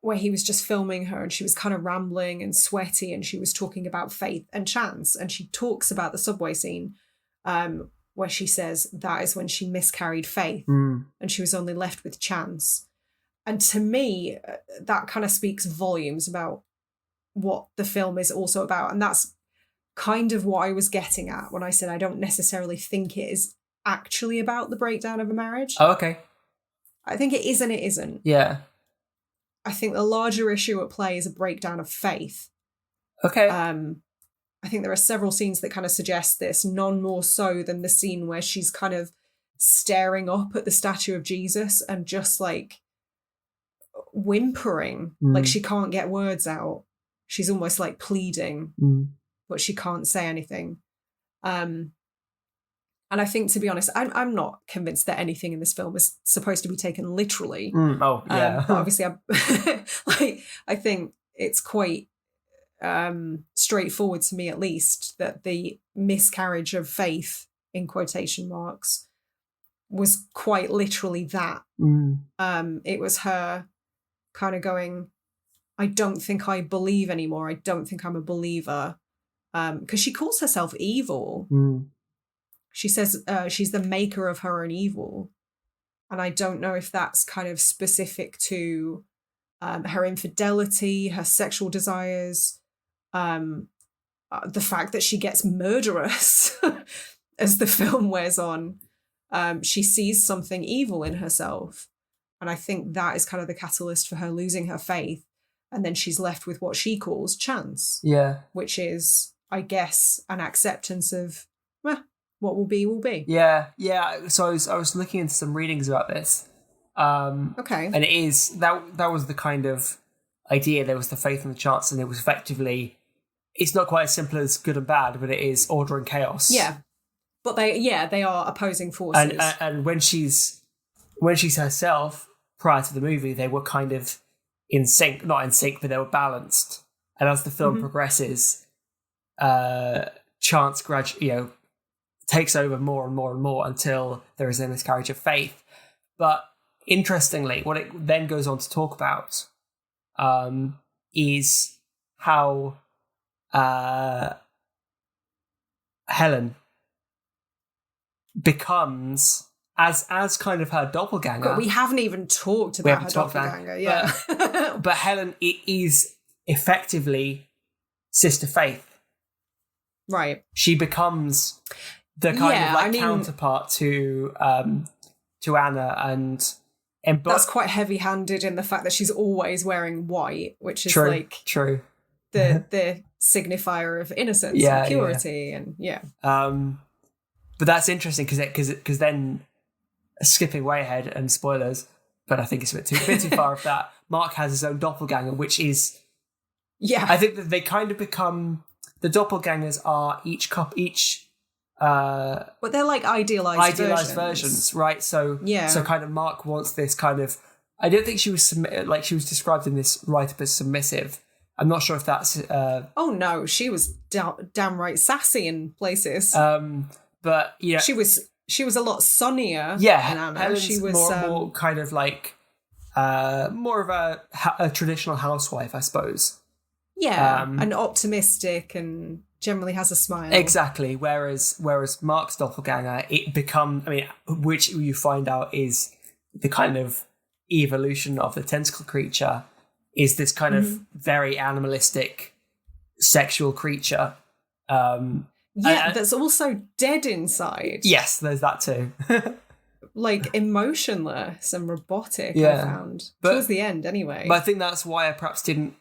S1: where he was just filming her, and she was kind of rambling and sweaty, and she was talking about faith and chance, and she talks about the subway scene, where she says that is when she miscarried faith and she was only left with chance. And to me, that kind of speaks volumes about what the film is also about. And that's kind of what I was getting at when I said I don't necessarily think it is actually about the breakdown of a marriage.
S2: Oh, okay.
S1: I think it is and it isn't.
S2: Yeah.
S1: I think the larger issue at play is a breakdown of faith.
S2: Okay.
S1: I think there are several scenes that kind of suggest this, none more so than the scene where she's kind of staring up at the statue of Jesus and just like whimpering, like she can't get words out. She's almost like pleading, but she can't say anything. And I think, to be honest, I'm not convinced that anything in this film is supposed to be taken literally.
S2: Oh, yeah.
S1: But obviously, I think it's quite straightforward to me, at least, that the miscarriage of faith, in quotation marks, was quite literally that. It was her kind of going, I don't think I believe anymore. I don't think I'm a believer. Because she calls herself evil. She says she's the maker of her own evil. And I don't know if that's kind of specific to her infidelity, her sexual desires, the fact that she gets murderous as the film wears on. She sees something evil in herself. And I think that is kind of the catalyst for her losing her faith. And then she's left with what she calls chance.
S2: Yeah.
S1: Which is, I guess, an acceptance of, what will be, will be.
S2: Yeah. So I was looking into some readings about this.
S1: Okay.
S2: And it is, that was the kind of idea. There was the faith and the chance, and it was effectively, it's not quite as simple as good and bad, but it is order and chaos.
S1: Yeah. But they are opposing forces.
S2: And when she's herself, prior to the movie, they were kind of in sync, not in sync, but they were balanced. And as the film progresses, chance gradually, takes over more and more and more until there is a miscarriage of faith. But interestingly, what it then goes on to talk about is how Helen becomes as kind of her doppelganger.
S1: But we haven't even talked about her doppelganger. Yeah.
S2: But Helen is effectively Sister Faith.
S1: Right.
S2: She becomes the kind of counterpart to Anna, and
S1: that's quite heavy-handed in the fact that she's always wearing white, which is
S2: true.
S1: The signifier of innocence and purity,
S2: But that's interesting because then, skipping way ahead and spoilers, but I think it's a bit too far of that. Mark has his own doppelganger, which is I think that they kind of become, the doppelgangers are
S1: but they're like idealized
S2: versions, right? So kind of Mark wants this kind of, I don't think she was she was described in this write-up as submissive. I'm not sure if that's
S1: oh no, she was downright sassy in places.
S2: But
S1: she was a lot sunnier than Anna.
S2: Helen's
S1: she was
S2: more kind of like more of a traditional housewife, I suppose.
S1: And optimistic and generally has a smile.
S2: Exactly. Whereas Mark's doppelganger, which you find out is the kind of evolution of the tentacle creature, is this kind of very animalistic sexual creature.
S1: That's also dead inside.
S2: Yes, there's that too.
S1: Like emotionless and robotic, I found. Towards the end, anyway.
S2: But I think that's why I perhaps didn't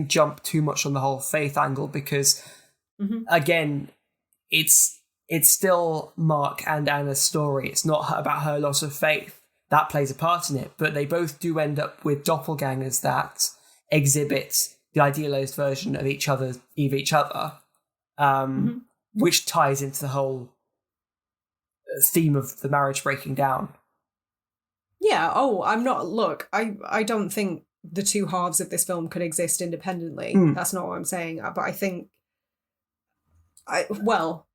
S2: jump too much on the whole faith angle, because again, it's still Mark and Anna's story. It's not about her loss of faith. That plays a part in it, but they both do end up with doppelgangers that exhibit the idealized version of each other, which ties into the whole theme of the marriage breaking down.
S1: Yeah. Oh, I don't think the two halves of this film could exist independently. That's not what I'm saying. But I think,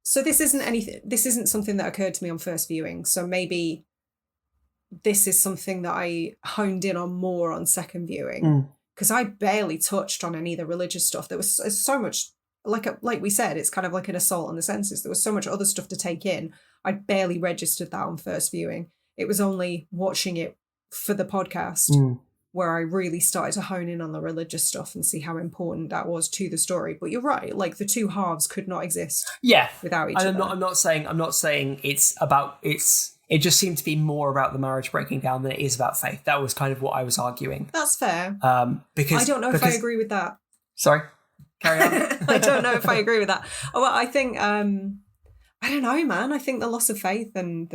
S1: so this isn't something that occurred to me on first viewing. So maybe this is something that I honed in on more on second viewing, because I barely touched on any of the religious stuff. There was so much, like we said, it's kind of like an assault on the senses. There was so much other stuff to take in. I barely registered that on first viewing. It was only watching it for the podcast where I really started to hone in on the religious stuff and see how important that was to the story. But you're right, like the two halves could not exist without each other.
S2: I'm not saying it just seemed to be more about the marriage breaking down than it is about faith. That was kind of what I was arguing.
S1: That's fair.
S2: Because
S1: I don't know if I agree with that.
S2: Sorry? Carry on.
S1: I don't know if I agree with that. Oh, well, I think, I don't know, man. I think the loss of faith and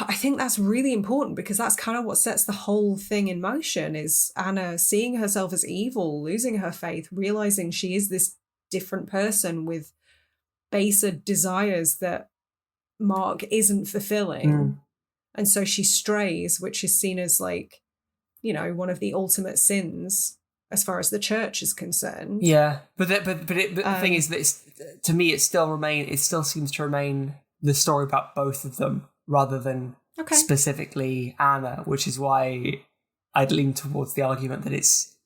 S1: I think that's really important, because that's kind of what sets the whole thing in motion, is Anna seeing herself as evil, losing her faith, realizing she is this different person with baser desires that Mark isn't fulfilling. And so she strays, which is seen as like, you know, one of the ultimate sins as far as the church is concerned.
S2: Yeah, but the thing is that to me it still seems to remain the story about both of them rather than specifically Anna, which is why I'd lean towards the argument that it's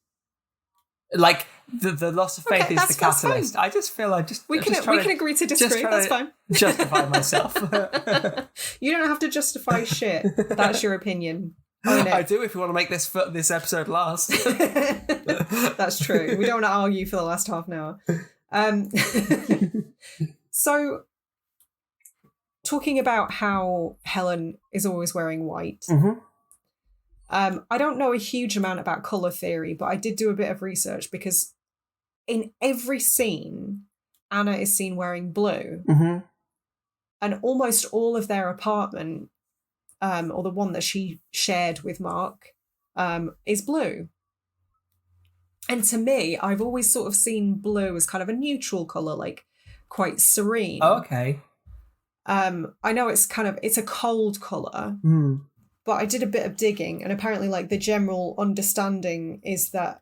S2: like the loss of faith is the catalyst. I just feel
S1: we can agree to disagree. That's fine.
S2: Justify myself.
S1: You don't have to justify shit. That's your opinion.
S2: I do if you want to make this episode last.
S1: That's true. We don't want to argue for the last half an hour. So, talking about how Helen is always wearing white. I don't know a huge amount about colour theory, but I did do a bit of research because in every scene, Anna is seen wearing blue. And almost all of their apartment, or the one that she shared with Mark, is blue. And to me, I've always sort of seen blue as kind of a neutral colour, like quite serene.
S2: Oh, okay.
S1: I know it's a cold colour, but I did a bit of digging, and apparently like the general understanding is that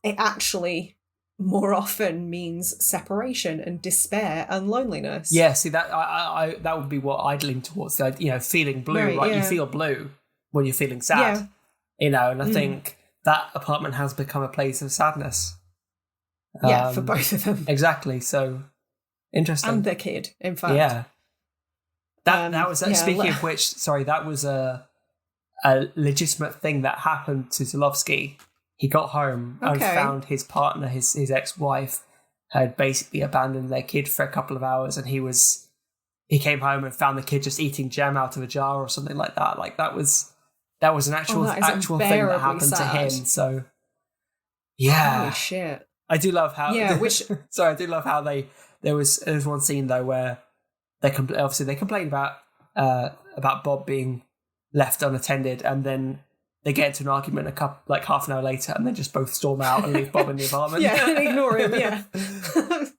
S1: it actually more often means separation and despair and loneliness.
S2: Yeah, see that I that would be what I'd lean towards. Feeling blue, right? Yeah. You feel blue when you're feeling sad. Yeah. And I think that apartment has become a place of sadness.
S1: Yeah, for both of them.
S2: Exactly. So interesting.
S1: And the kid, in fact.
S2: Yeah. That was speaking of which, sorry, that was a legitimate thing that happened to Zulowski. He got home and found his partner, his ex-wife, had basically abandoned their kid for a couple of hours, and he came home and found the kid just eating jam out of a jar or something like that. Like that was an actual thing that happened to him. So yeah,
S1: holy shit.
S2: I do love how I do love how there was one scene though where they complained about Bob being left unattended, and then they get into an argument half an hour later, and then just both storm out and leave Bob in the apartment.
S1: Yeah, and ignore him. Yeah.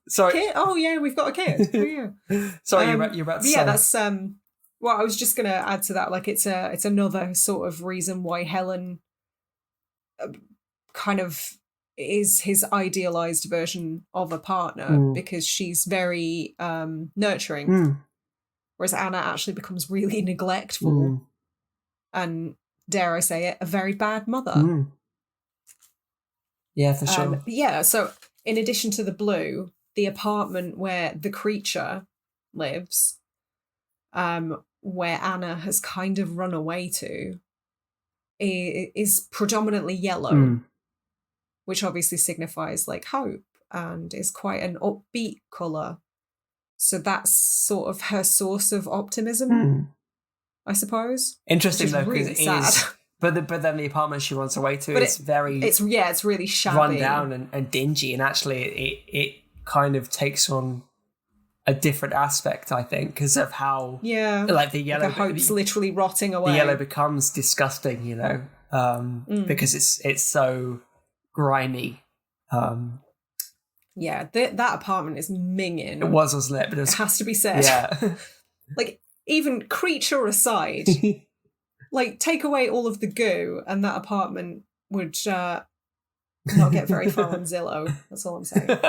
S2: Sorry.
S1: Kid? Oh yeah, we've got a kid. Oh, yeah.
S2: Sorry, you're about to say.
S1: Yeah, that's well, I was just going to add to that. Like, it's another sort of reason why Helen kind of is his idealized version of a partner, because she's very nurturing, whereas Anna actually becomes really neglectful and, dare I say it, a very bad mother.
S2: Yeah, for sure.
S1: Yeah, so in addition to the blue, the apartment where the creature lives, where Anna has kind of run away to, is predominantly yellow, which obviously signifies like hope and is quite an upbeat colour. So that's sort of her source of optimism, I suppose.
S2: Interesting though, because
S1: really sad.
S2: But then the apartment she runs away to is it's really shabby, run down and dingy, and actually it kind of takes on a different aspect, I think, because of how like the yellow,
S1: the hope's literally rotting away.
S2: The yellow becomes disgusting, because it's so grimy.
S1: Yeah, that apartment is minging.
S2: It wasn't it? But it
S1: has to be said.
S2: Yeah,
S1: like even creature aside. Like, take away all of the goo and that apartment would not get very far on Zillow. That's all I'm saying.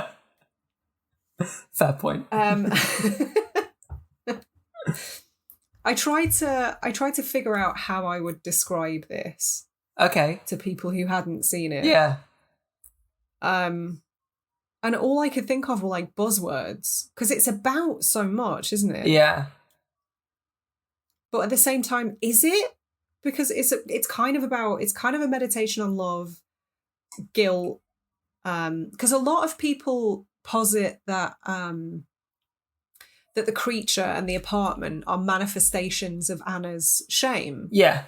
S2: Fair point.
S1: I tried to figure out how I would describe this.
S2: Okay.
S1: To people who hadn't seen it.
S2: Yeah.
S1: And all I could think of were like buzzwords, because it's about so much, isn't it?
S2: Yeah.
S1: But at the same time, is it? Because it's kind of a meditation on love, guilt, because a lot of people posit that that the creature and the apartment are manifestations of Anna's shame.
S2: Yeah.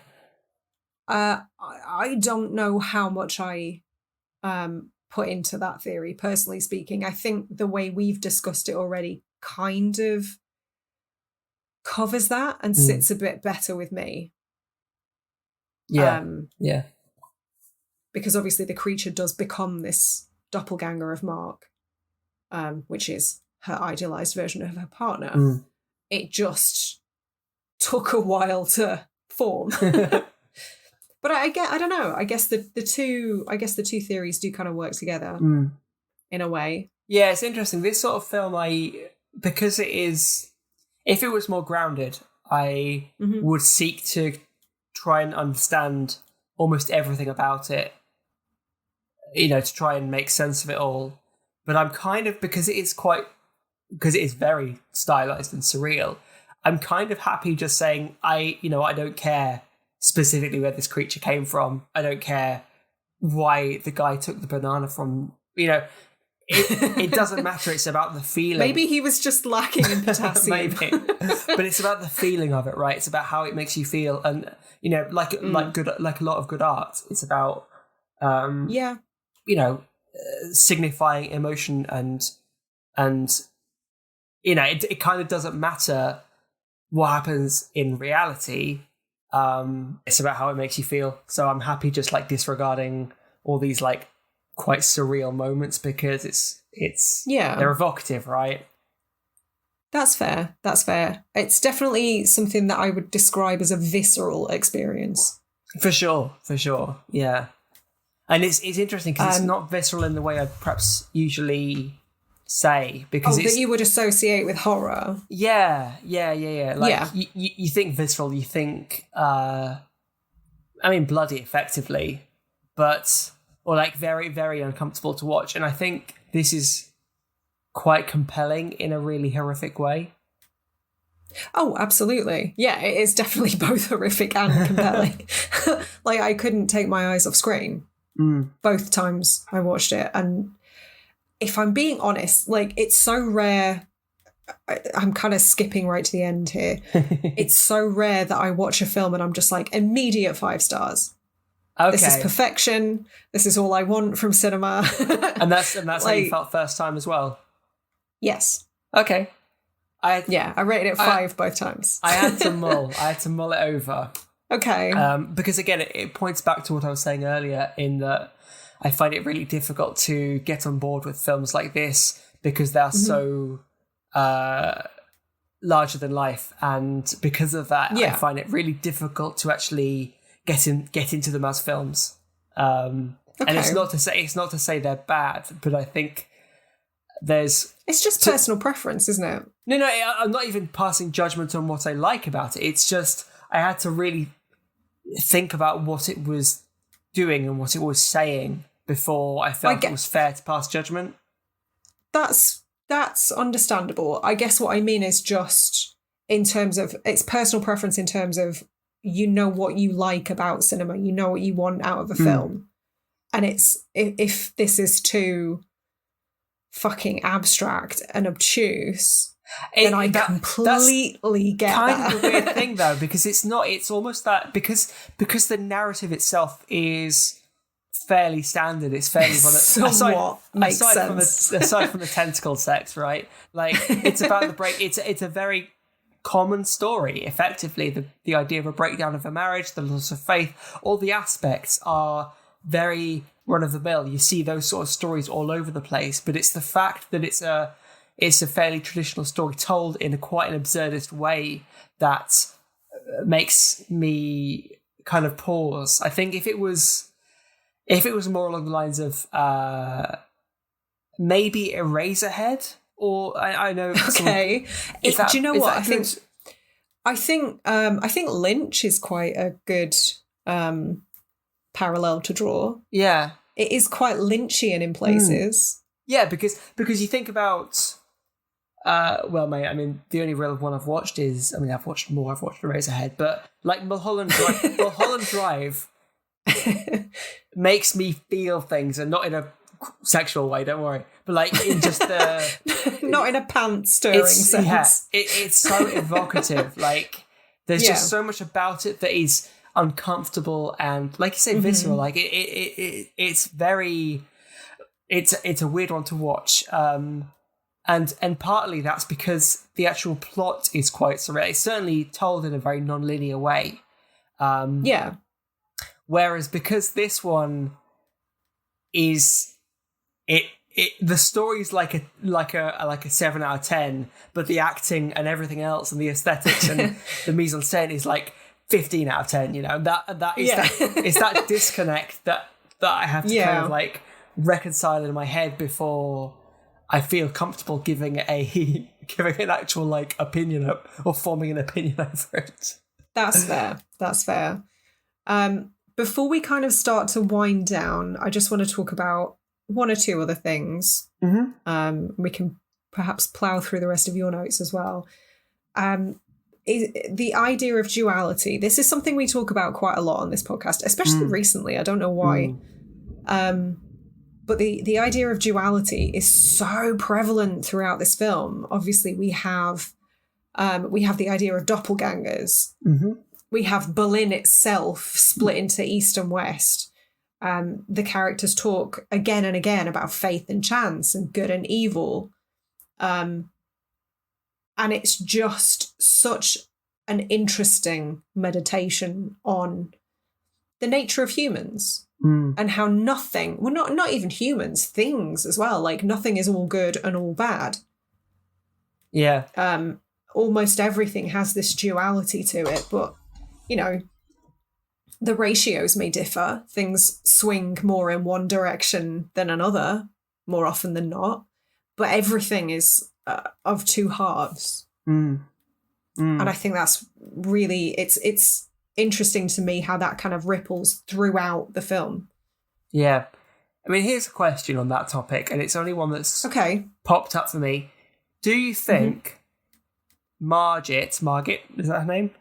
S1: I don't know how much I put into that theory, personally speaking. I think the way we've discussed it already kind of covers that and sits a bit better with me.
S2: Yeah. Yeah.
S1: Because obviously the creature does become this doppelganger of Mark, which is her idealized version of her partner. It just took a while to form. But I don't know. I guess the two theories do kind of work together in a way.
S2: Yeah, it's interesting. This sort of film, because it is, if it was more grounded, I would seek to try and understand almost everything about it, to try and make sense of it all. But I'm kind of, because it is very stylized and surreal, I'm kind of happy just saying, I don't care specifically where this creature came from. I don't care why the guy took the banana from, it doesn't matter. It's about the feeling.
S1: Maybe he was just lacking in potassium.
S2: Maybe. But it's about the feeling of it, right? It's about how it makes you feel. And, like a lot of good art, it's about, signifying emotion and it kind of doesn't matter what happens in reality. It's about how it makes you feel. So I'm happy just like disregarding all these like quite surreal moments because they're evocative, right?
S1: That's fair. It's definitely something that I would describe as a visceral experience.
S2: For sure. Yeah. And it's interesting because it's not visceral in the way I perhaps usually say, because
S1: that you would associate with horror.
S2: Yeah. Like you think visceral, you think bloody effectively, or like very, very uncomfortable to watch. And I think this is quite compelling in a really horrific way.
S1: Oh, absolutely. Yeah, it is definitely both horrific and compelling. Like, I couldn't take my eyes off screen both times I watched it. And if I'm being honest, like, it's so rare. I'm kind of skipping right to the end here. It's so rare that I watch a film and I'm just like, immediate 5 stars. Okay. This is perfection. This is all I want from cinema.
S2: and that's like, how you felt first time as well?
S1: Yes.
S2: Okay. I
S1: rated it 5 both times.
S2: I had to mull it over.
S1: Okay.
S2: Because again, it points back to what I was saying earlier in that I find it really difficult to get on board with films like this because they are so larger than life, and because of that, I find it really difficult to actually get into them as films. And it's not to say they're bad, but I think it's
S1: just personal preference, isn't it?
S2: No, I'm not even passing judgment on what I like about it. It's just I had to really think about what it was doing and what it was saying before I felt it was fair to pass judgment.
S1: That's understandable. I guess what I mean is just in terms of it's personal preference, in terms of what you like about cinema, what you want out of a film. And it's if this is too fucking abstract and obtuse, then I completely get that.
S2: Kind of a weird thing though, because it's not. It's almost that because the narrative itself is fairly standard. It's fairly
S1: aside
S2: from the tentacle sex, right? Like it's about the break. It's a very common story. Effectively, the idea of a breakdown of a marriage, the loss of faith, all the aspects are very run of the mill. You see those sort of stories all over the place, but it's the fact that it's a fairly traditional story told in quite an absurdist way that makes me kind of pause. I think if it was more along the lines of maybe Eraserhead, or I know.
S1: Okay, do you know what I think? I think Lynch is quite a good parallel to draw.
S2: Yeah,
S1: it is quite Lynchian in places.
S2: Yeah, because you think about. Well, mate, I mean, the only real one I've watched is, I've watched more. I've watched Eraserhead, but like Mulholland Drive makes me feel things, and not in a sexual way, don't worry, but like in just the
S1: not in a pants stirring sense.
S2: Yeah, it's so evocative. Like there's just so much about it that is uncomfortable and, like you say, visceral. Like it's very it's a weird one to watch. And partly that's because the actual plot is quite surreal. It's certainly told in a very non-linear way. Whereas because this one is, the story's like a 7 out of 10, but the acting and everything else and the aesthetics and the mise en scène is like 15 out of 10. You know, that is it's that disconnect that I have to kind of like reconcile in my head before I feel comfortable giving an actual like opinion or forming an opinion over it. That's
S1: fair. Before we kind of start to wind down, I just want to talk about one or two other things. We can perhaps plow through the rest of your notes as well. The idea of duality. This is something we talk about quite a lot on this podcast, especially recently. I don't know why. But the idea of duality is so prevalent throughout this film. Obviously, we have the idea of doppelgangers. We have Berlin itself split into East and West. The characters talk again and again about faith and chance and good and evil. And it's just such an interesting meditation on the nature of humans and how nothing, well, not even humans, things as well, like nothing is all good and all bad.
S2: Yeah.
S1: Almost everything has this duality to it, but, you know, the ratios may differ. Things swing more in one direction than another, more often than not. But everything is of two halves. And I think that's really, it's interesting to me how that kind of ripples throughout the film.
S2: Yeah. I mean, here's a question on that topic, and it's only one that's popped up for me. Do you think Margit, is that her name?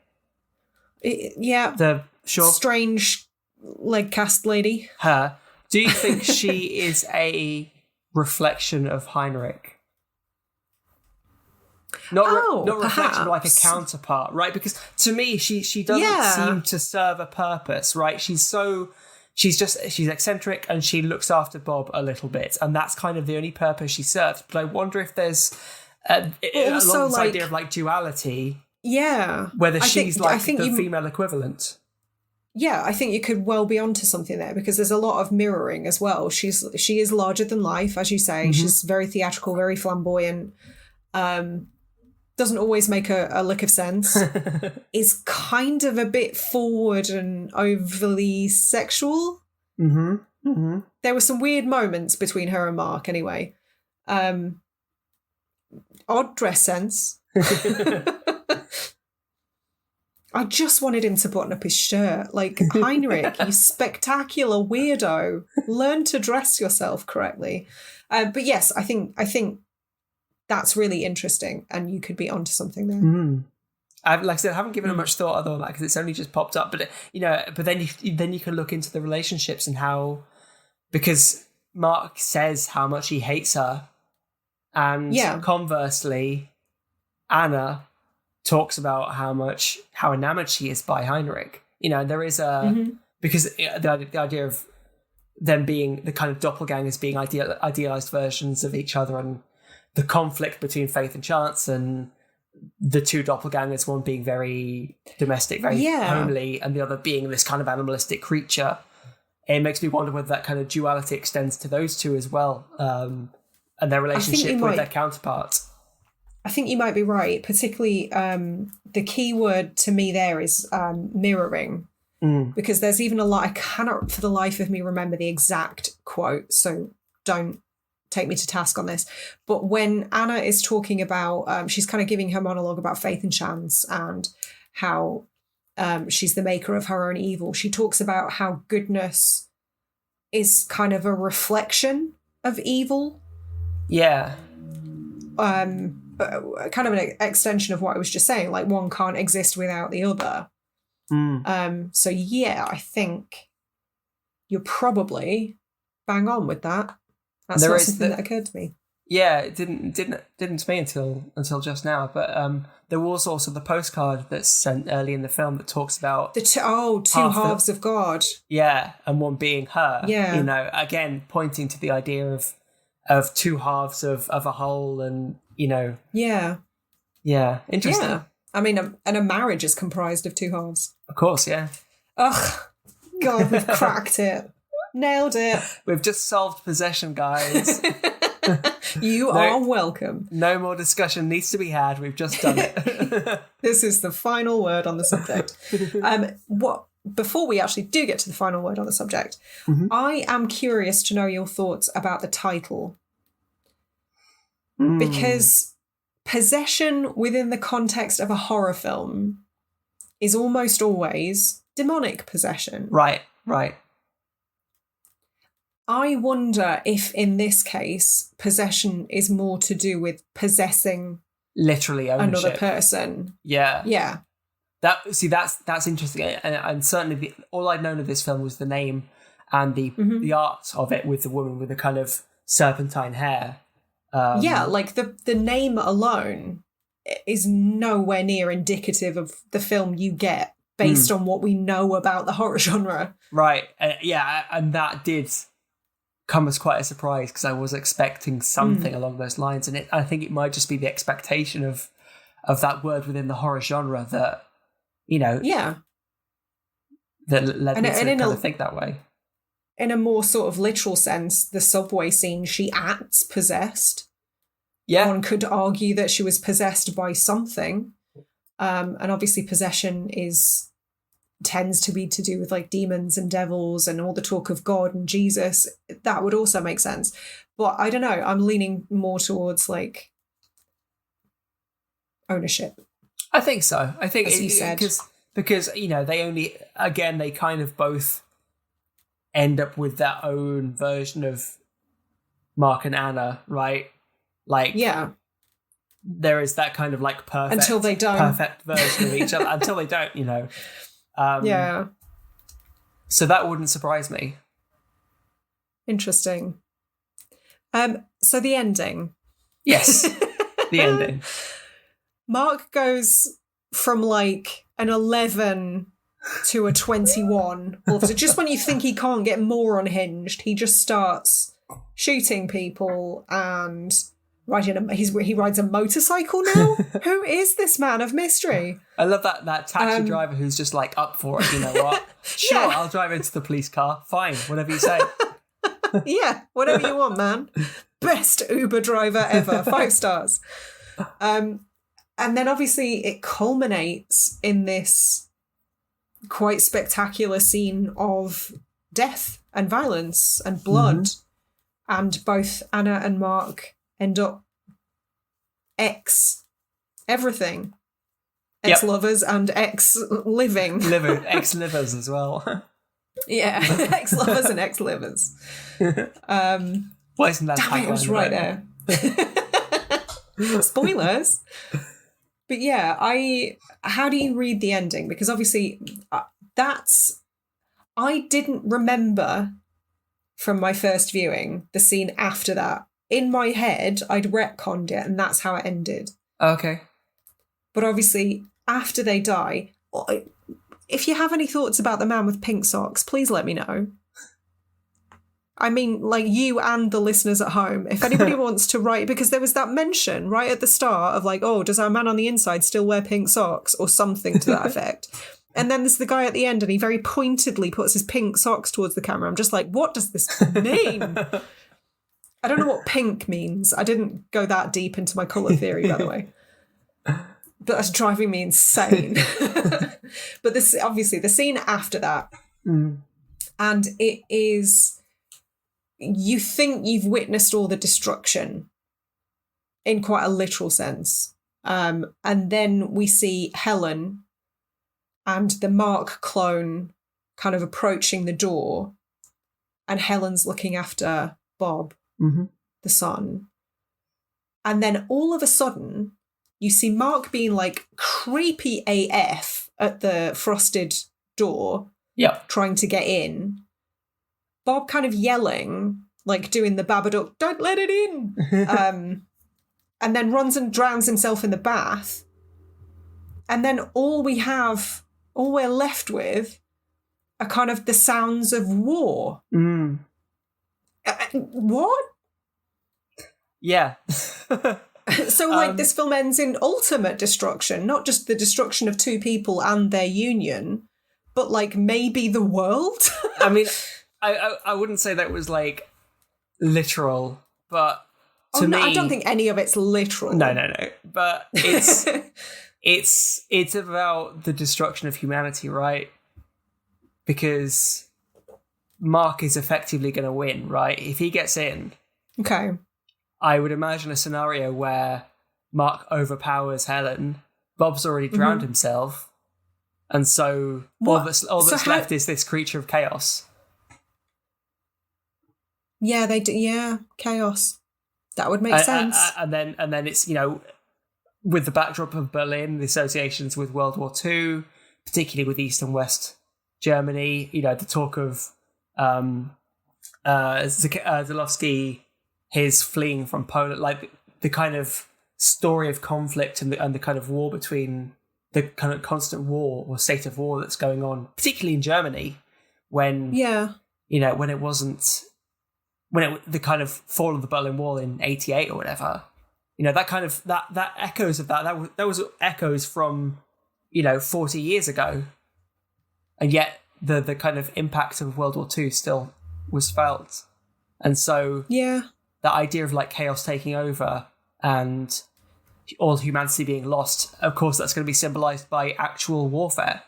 S1: The strange leg cast lady.
S2: Her. Do you think she is a reflection of Heinrich? Not reflection, but like a counterpart, right? Because to me, she doesn't seem to serve a purpose, right? She's eccentric and she looks after Bob a little bit, and that's kind of the only purpose she serves. But I wonder if there's along this idea of like duality.
S1: Yeah.
S2: Whether she's the female equivalent.
S1: Yeah, I think you could well be onto something there, because there's a lot of mirroring as well. She is larger than life, as you say. She's very theatrical, very flamboyant. Doesn't always make a lick of sense. Is kind of a bit forward and overly sexual. There were some weird moments between her and Mark anyway. Odd dress sense. I just wanted him to button up his shirt. Like, Heinrich, you spectacular weirdo. Learn to dress yourself correctly. But yes, I think that's really interesting, and you could be onto something there.
S2: Like I said, I haven't given it much thought other than that, because it's only just popped up. But then you can look into the relationships and how, because Mark says how much he hates her, and conversely, Anna talks about how enamored she is by Heinrich. You know, there is because the idea of them being the kind of doppelgangers, being idealized versions of each other, and the conflict between faith and chance, and the two doppelgangers, one being very domestic, very homely, and the other being this kind of animalistic creature. It makes me wonder whether that kind of duality extends to those two as well, and their relationship with their counterparts.
S1: I think you might be right. Particularly, the key word to me there is mirroring, because there's even a lot. I cannot for the life of me remember the exact quote, so don't take me to task on this. But when Anna is talking about, she's kind of giving her monologue about faith and chance and how she's the maker of her own evil. She talks about how goodness is kind of a reflection of evil. Yeah. Kind of an extension of what I was just saying, like one can't exist without the other. So yeah, I think you're probably bang on with that. That's not something that occurred to me.
S2: Yeah, it didn't to me until just now. But there was also the postcard that's sent early in the film that talks about
S1: the two halves of God.
S2: Yeah, and one being her.
S1: Yeah,
S2: you know, again pointing to the idea of two halves of a whole, and you know.
S1: Yeah.
S2: Yeah, interesting.
S1: Yeah. I mean, and a marriage is comprised of two halves.
S2: Of course, yeah.
S1: Ugh, God, we've cracked it. Nailed it.
S2: We've just solved possession, guys.
S1: You are welcome.
S2: No more discussion needs to be had. We've just done it.
S1: This is the final word on the subject. Before we actually do get to the final word on the subject, I am curious to know your thoughts about the title. Because possession within the context of a horror film is almost always demonic possession.
S2: Right.
S1: I wonder if in this case, possession is more to do with possessing
S2: literally ownership.
S1: Another person.
S2: Yeah. That's interesting. And certainly all I'd known of this film was the name and the art of it with the woman with the kind of serpentine hair.
S1: Like the name alone is nowhere near indicative of the film you get based on what we know about the horror genre.
S2: Right. And that did come as quite a surprise because I was expecting something along those lines. And I think it might just be the expectation of that word within the horror genre that, that led me to kind of think that way.
S1: In a more sort of literal sense, the subway scene, she acts possessed.
S2: Yeah.
S1: One could argue that she was possessed by something. And obviously possession tends to be to do with like demons and devils and all the talk of God and Jesus. That would also make sense. But I don't know. I'm leaning more towards like ownership.
S2: I think so. I think
S1: as you said.
S2: Because they kind of both end up with their own version of Mark and Anna, right? Like, there is that kind of like perfect
S1: until they don't.
S2: Perfect version of each other until they don't, So that wouldn't surprise me.
S1: Interesting. So the ending.
S2: Yes, the ending.
S1: Mark goes from like an 11 to a 21. So just when you think he can't get more unhinged, he just starts shooting people and he rides a motorcycle now. Who is this man of mystery?
S2: I love that taxi driver who's just like up for it. You know what? Sure, I'll drive into the police car. Fine, whatever you say.
S1: Yeah, whatever you want, man. Best Uber driver ever. 5 stars. And then obviously it culminates in this quite spectacular scene of death and violence and blood. And both Anna and Mark end up everything. Ex-lovers and ex-living.
S2: Ex-livers as well.
S1: Yeah, ex-lovers and ex-livers.
S2: Why isn't that
S1: damn it, it was right there. Spoilers. But yeah, how do you read the ending? Because obviously I didn't remember from my first viewing the scene after that. In my head, I'd retconned it and that's how it ended.
S2: Okay.
S1: But obviously, after they die, if you have any thoughts about the man with pink socks, please let me know. I mean, like you and the listeners at home, if anybody wants to write, because there was that mention right at the start of like, oh, does our man on the inside still wear pink socks or something to that effect? And then there's the guy at the end and he very pointedly puts his pink socks towards the camera. I'm just like, what does this mean? I don't know what pink means. I didn't go that deep into my colour theory, by the way. But that's driving me insane. But this obviously the scene after that. And it is, you think you've witnessed all the destruction in quite a literal sense. And then we see Helen and the Mark clone kind of approaching the door, and Helen's looking after Bob, the son. And then all of a sudden, you see Mark being like creepy AF at the frosted door, trying to get in. Bob kind of yelling, like doing the Babadook, don't let it in. And then runs and drowns himself in the bath. And then all we're left with are kind of the sounds of war. What? Yeah. So, like, this film ends in ultimate destruction, not just the destruction of two people and their union, but, like, maybe the world?
S2: I mean, I wouldn't say that was, like, literal, but to me,
S1: I don't think any of it's literal.
S2: No. But it's it's about the destruction of humanity, right? Because Mark is effectively going to win, right? If he gets in,
S1: okay,
S2: I would imagine a scenario where Mark overpowers Helen. Bob's already drowned himself, and so all that's left is this creature of chaos.
S1: Yeah, they do. Yeah, chaos. That would make sense.
S2: And then it's, with the backdrop of Berlin, the associations with World War II, particularly with East and West Germany, the talk of Zalewski, his fleeing from Poland, like the kind of story of conflict and the kind of war between the kind of constant war or state of war that's going on, particularly in Germany, when the kind of fall of the Berlin Wall in '88 or whatever, that kind of that echoes of that was echoes from 40 years ago, and yet the kind of impact of World War II still was felt, and so the idea of like chaos taking over and all humanity being lost, of course, that's going to be symbolized by actual warfare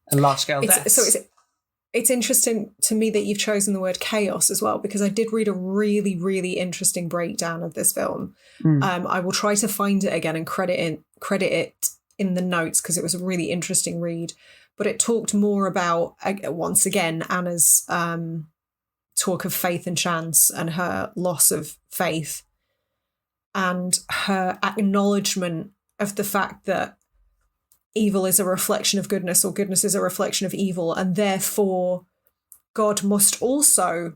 S2: and large scale deaths.
S1: So it's interesting to me that you've chosen the word chaos as well, because I did read a really, really interesting breakdown of this film. I will try to find it again and credit it in the notes, because it was a really interesting read. But it talked more about, once again, Anna's talk of faith and chance and her loss of faith, and her acknowledgement of the fact that evil is a reflection of goodness, or goodness is a reflection of evil, and therefore God must also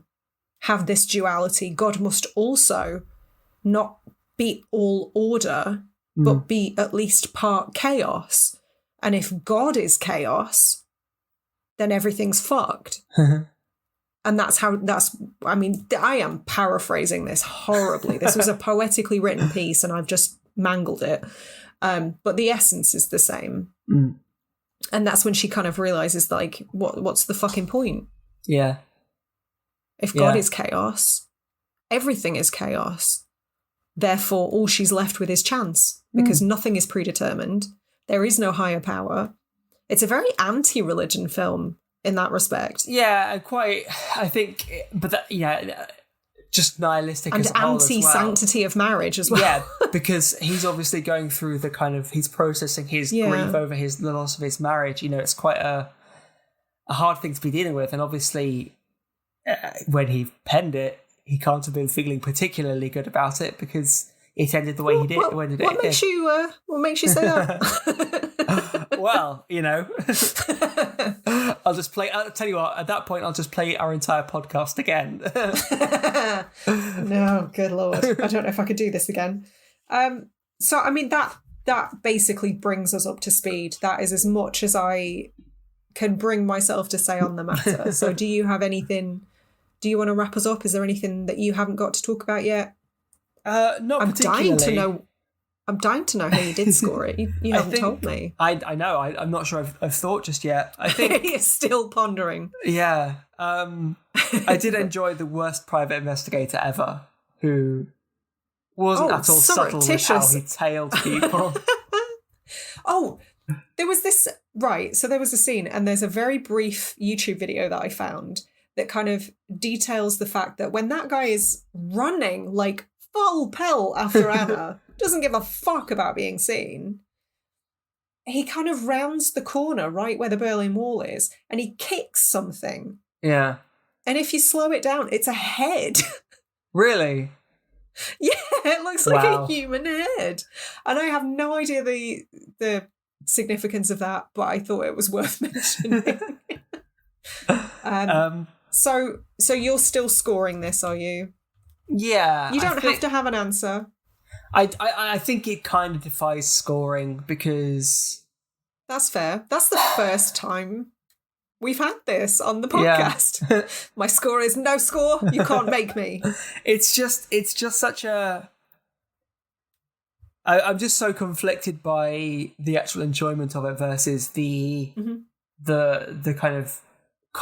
S1: have this duality. God must also not be all order, but be at least part chaos. And if God is chaos, then everything's fucked. And I am paraphrasing this horribly. This was a poetically written piece and I've just mangled it. But the essence is the same. And that's when she kind of realizes, like, what's the fucking point?
S2: Yeah.
S1: If God is chaos, everything is chaos. Therefore, all she's left with is chance, because nothing is predetermined. There is no higher power. It's a very anti-religion film in that respect.
S2: Yeah, quite, I think, but that, just nihilistic
S1: and
S2: as a whole as well.
S1: Anti-sanctity of marriage as well.
S2: Yeah, because he's obviously going through the kind of, he's processing his grief over the loss of his marriage. It's quite a hard thing to be dealing with. And obviously, when he penned it, he can't have been feeling particularly good about it because it ended the way he did. What
S1: makes you say that?
S2: Well, I'll tell you what, at that point, I'll just play our entire podcast again.
S1: No, good Lord. I don't know if I could do this again. So, I mean, that basically brings us up to speed. That is as much as I can bring myself to say on the matter. So do you have anything, do you want to wrap us up? Is there anything that you haven't got to talk about yet?
S2: Not particularly.
S1: I'm dying to know how you did score it. You haven't told me.
S2: I know. I'm not sure I've thought just yet. I think
S1: you're still pondering.
S2: Yeah. I did enjoy the worst private investigator ever, who wasn't at all subtle with how he tailed people.
S1: There was this, right, so there was a scene, and there's a very brief YouTube video that I found that kind of details the fact that when that guy is running like full pelt after Anna, doesn't give a fuck about being seen, he kind of rounds the corner right where the Berlin Wall is, and he kicks something.
S2: Yeah.
S1: And if you slow it down, it's a head.
S2: Really?
S1: Yeah, it looks like a human head. And I have no idea the significance of that, but I thought it was worth mentioning. So you're still scoring this, are you?
S2: Yeah.
S1: You don't have to have an answer.
S2: I think it kind of defies scoring because...
S1: That's fair. That's the first time we've had this on the podcast. Yeah. My score is no score. You can't make me.
S2: It's just such a... I'm just so conflicted by the actual enjoyment of it versus the kind of...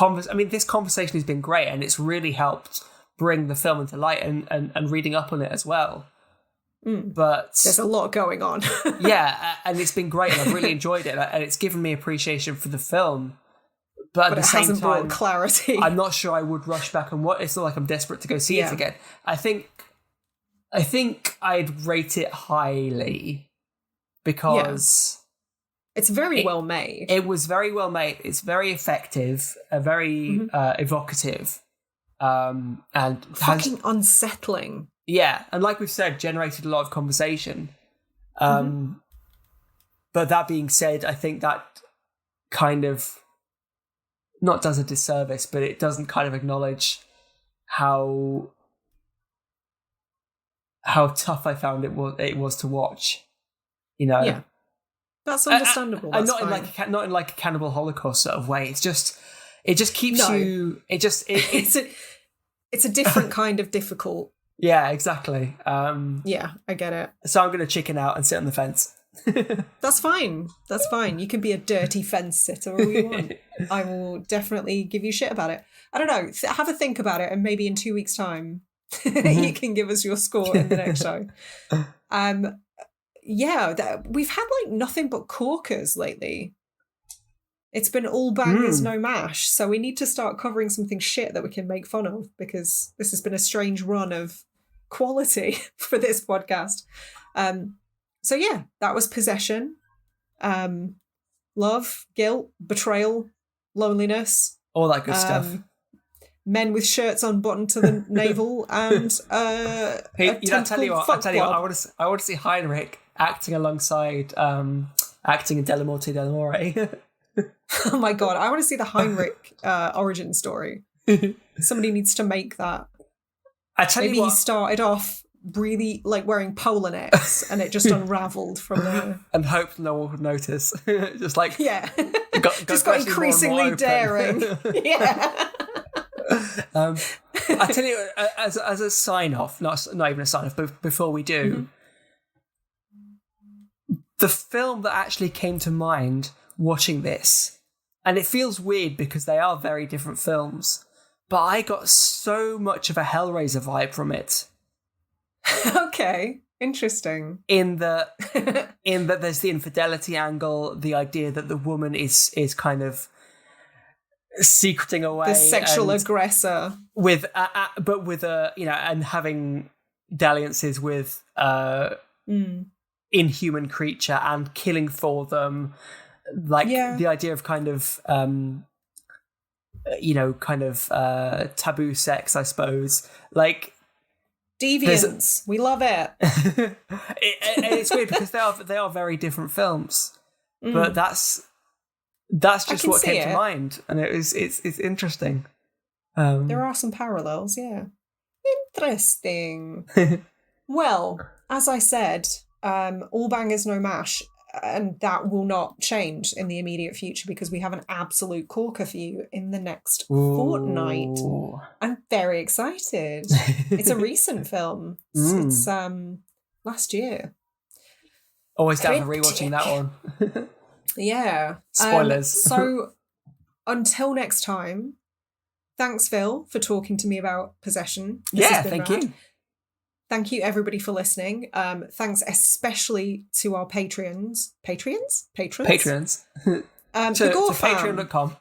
S2: I mean, this conversation has been great and it's really helped bring the film into light and reading up on it as well. But
S1: there's a lot going on.
S2: yeah, and it's been great, and I've really enjoyed it, and it's given me appreciation for the film. But at the same time,
S1: brought clarity.
S2: I'm not sure I would rush back and watch. It's not like I'm desperate to go see it again. I think I'd rate it highly because
S1: it's very well made.
S2: It was very well made. It's very effective, very evocative, and
S1: fucking unsettling.
S2: Yeah, and like we've said, generated a lot of conversation. But that being said, I think that kind of not does a disservice, but it doesn't kind of acknowledge how tough I found it was to watch. You know,
S1: yeah, that's understandable.
S2: And not in like a Cannibal Holocaust sort of way. It just keeps you. It's
S1: a different kind of difficult.
S2: Yeah, exactly.
S1: Yeah, I get it.
S2: So I'm going to chicken out and sit on the fence.
S1: That's fine. That's fine. You can be a dirty fence sitter all you want. I will definitely give you shit about it. I don't know. Have a think about it, and maybe in 2 weeks' time, you can give us your score in the next show. We've had like nothing but corkers lately. It's been all bangers, no mash. So we need to start covering something shit that we can make fun of, because this has been a strange run of quality for this podcast. So yeah, that was Possession. Love, guilt, betrayal, loneliness.
S2: All that good stuff.
S1: Men with shirts unbuttoned to the navel, and
S2: I tell you what, I want to see Heinrich acting alongside acting in Delamorte Del More.
S1: Oh my god, I want to see the Heinrich origin story. Somebody needs to make that. Maybe he started off really like wearing polo necks and it just unraveled from there.
S2: And hoped no one would notice. Just like
S1: just got increasingly daring. Yeah.
S2: I tell you, as a sign off, not even a sign off, but before we do, the film that actually came to mind watching this, and it feels weird because they are very different films, but I got so much of a Hellraiser vibe from it.
S1: Okay, interesting.
S2: In that there's the infidelity angle, the idea that the woman is kind of secreting away,
S1: the sexual aggressor,
S2: with but with and having dalliances with inhuman creature and killing for them. Like the idea of kind of taboo sex, I suppose. Like
S1: deviance, we love it.
S2: It's weird because they are very different films, but that's just what came to mind, and it's interesting.
S1: There are some parallels, yeah. Interesting. Well, as I said, all bangers, no mash. And that will not change in the immediate future because we have an absolute corker for you in the next fortnight. I'm very excited. It's a recent film. It's last year.
S2: Always down for rewatching that one.
S1: Yeah.
S2: Spoilers.
S1: So until next time, thanks, Phil, for talking to me about Possession.
S2: Thank you.
S1: Thank you, everybody, for listening. Thanks especially to our Patrons. Patrons?
S2: To
S1: Patreon.com.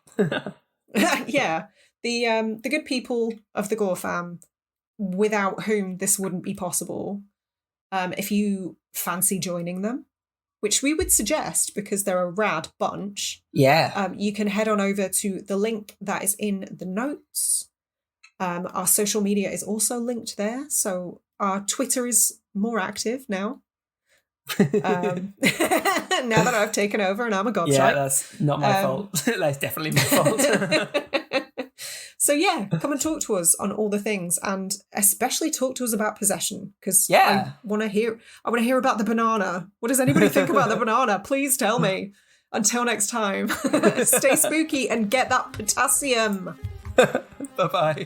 S1: Yeah. The good people of the Gore fam, without whom this wouldn't be possible. If you fancy joining them, which we would suggest because they're a rad bunch.
S2: Yeah.
S1: You can head on over to the link that is in the notes. Our social media is also linked there. So our Twitter is more active now. Now that I've taken over and I'm a gobshite.
S2: Yeah, that's not my fault. That's definitely my fault.
S1: So yeah, come and talk to us on all the things, and especially talk to us about Possession, because I want to hear about the banana. What does anybody think about the banana? Please tell me. Until next time, stay spooky and get that potassium.
S2: Bye-bye.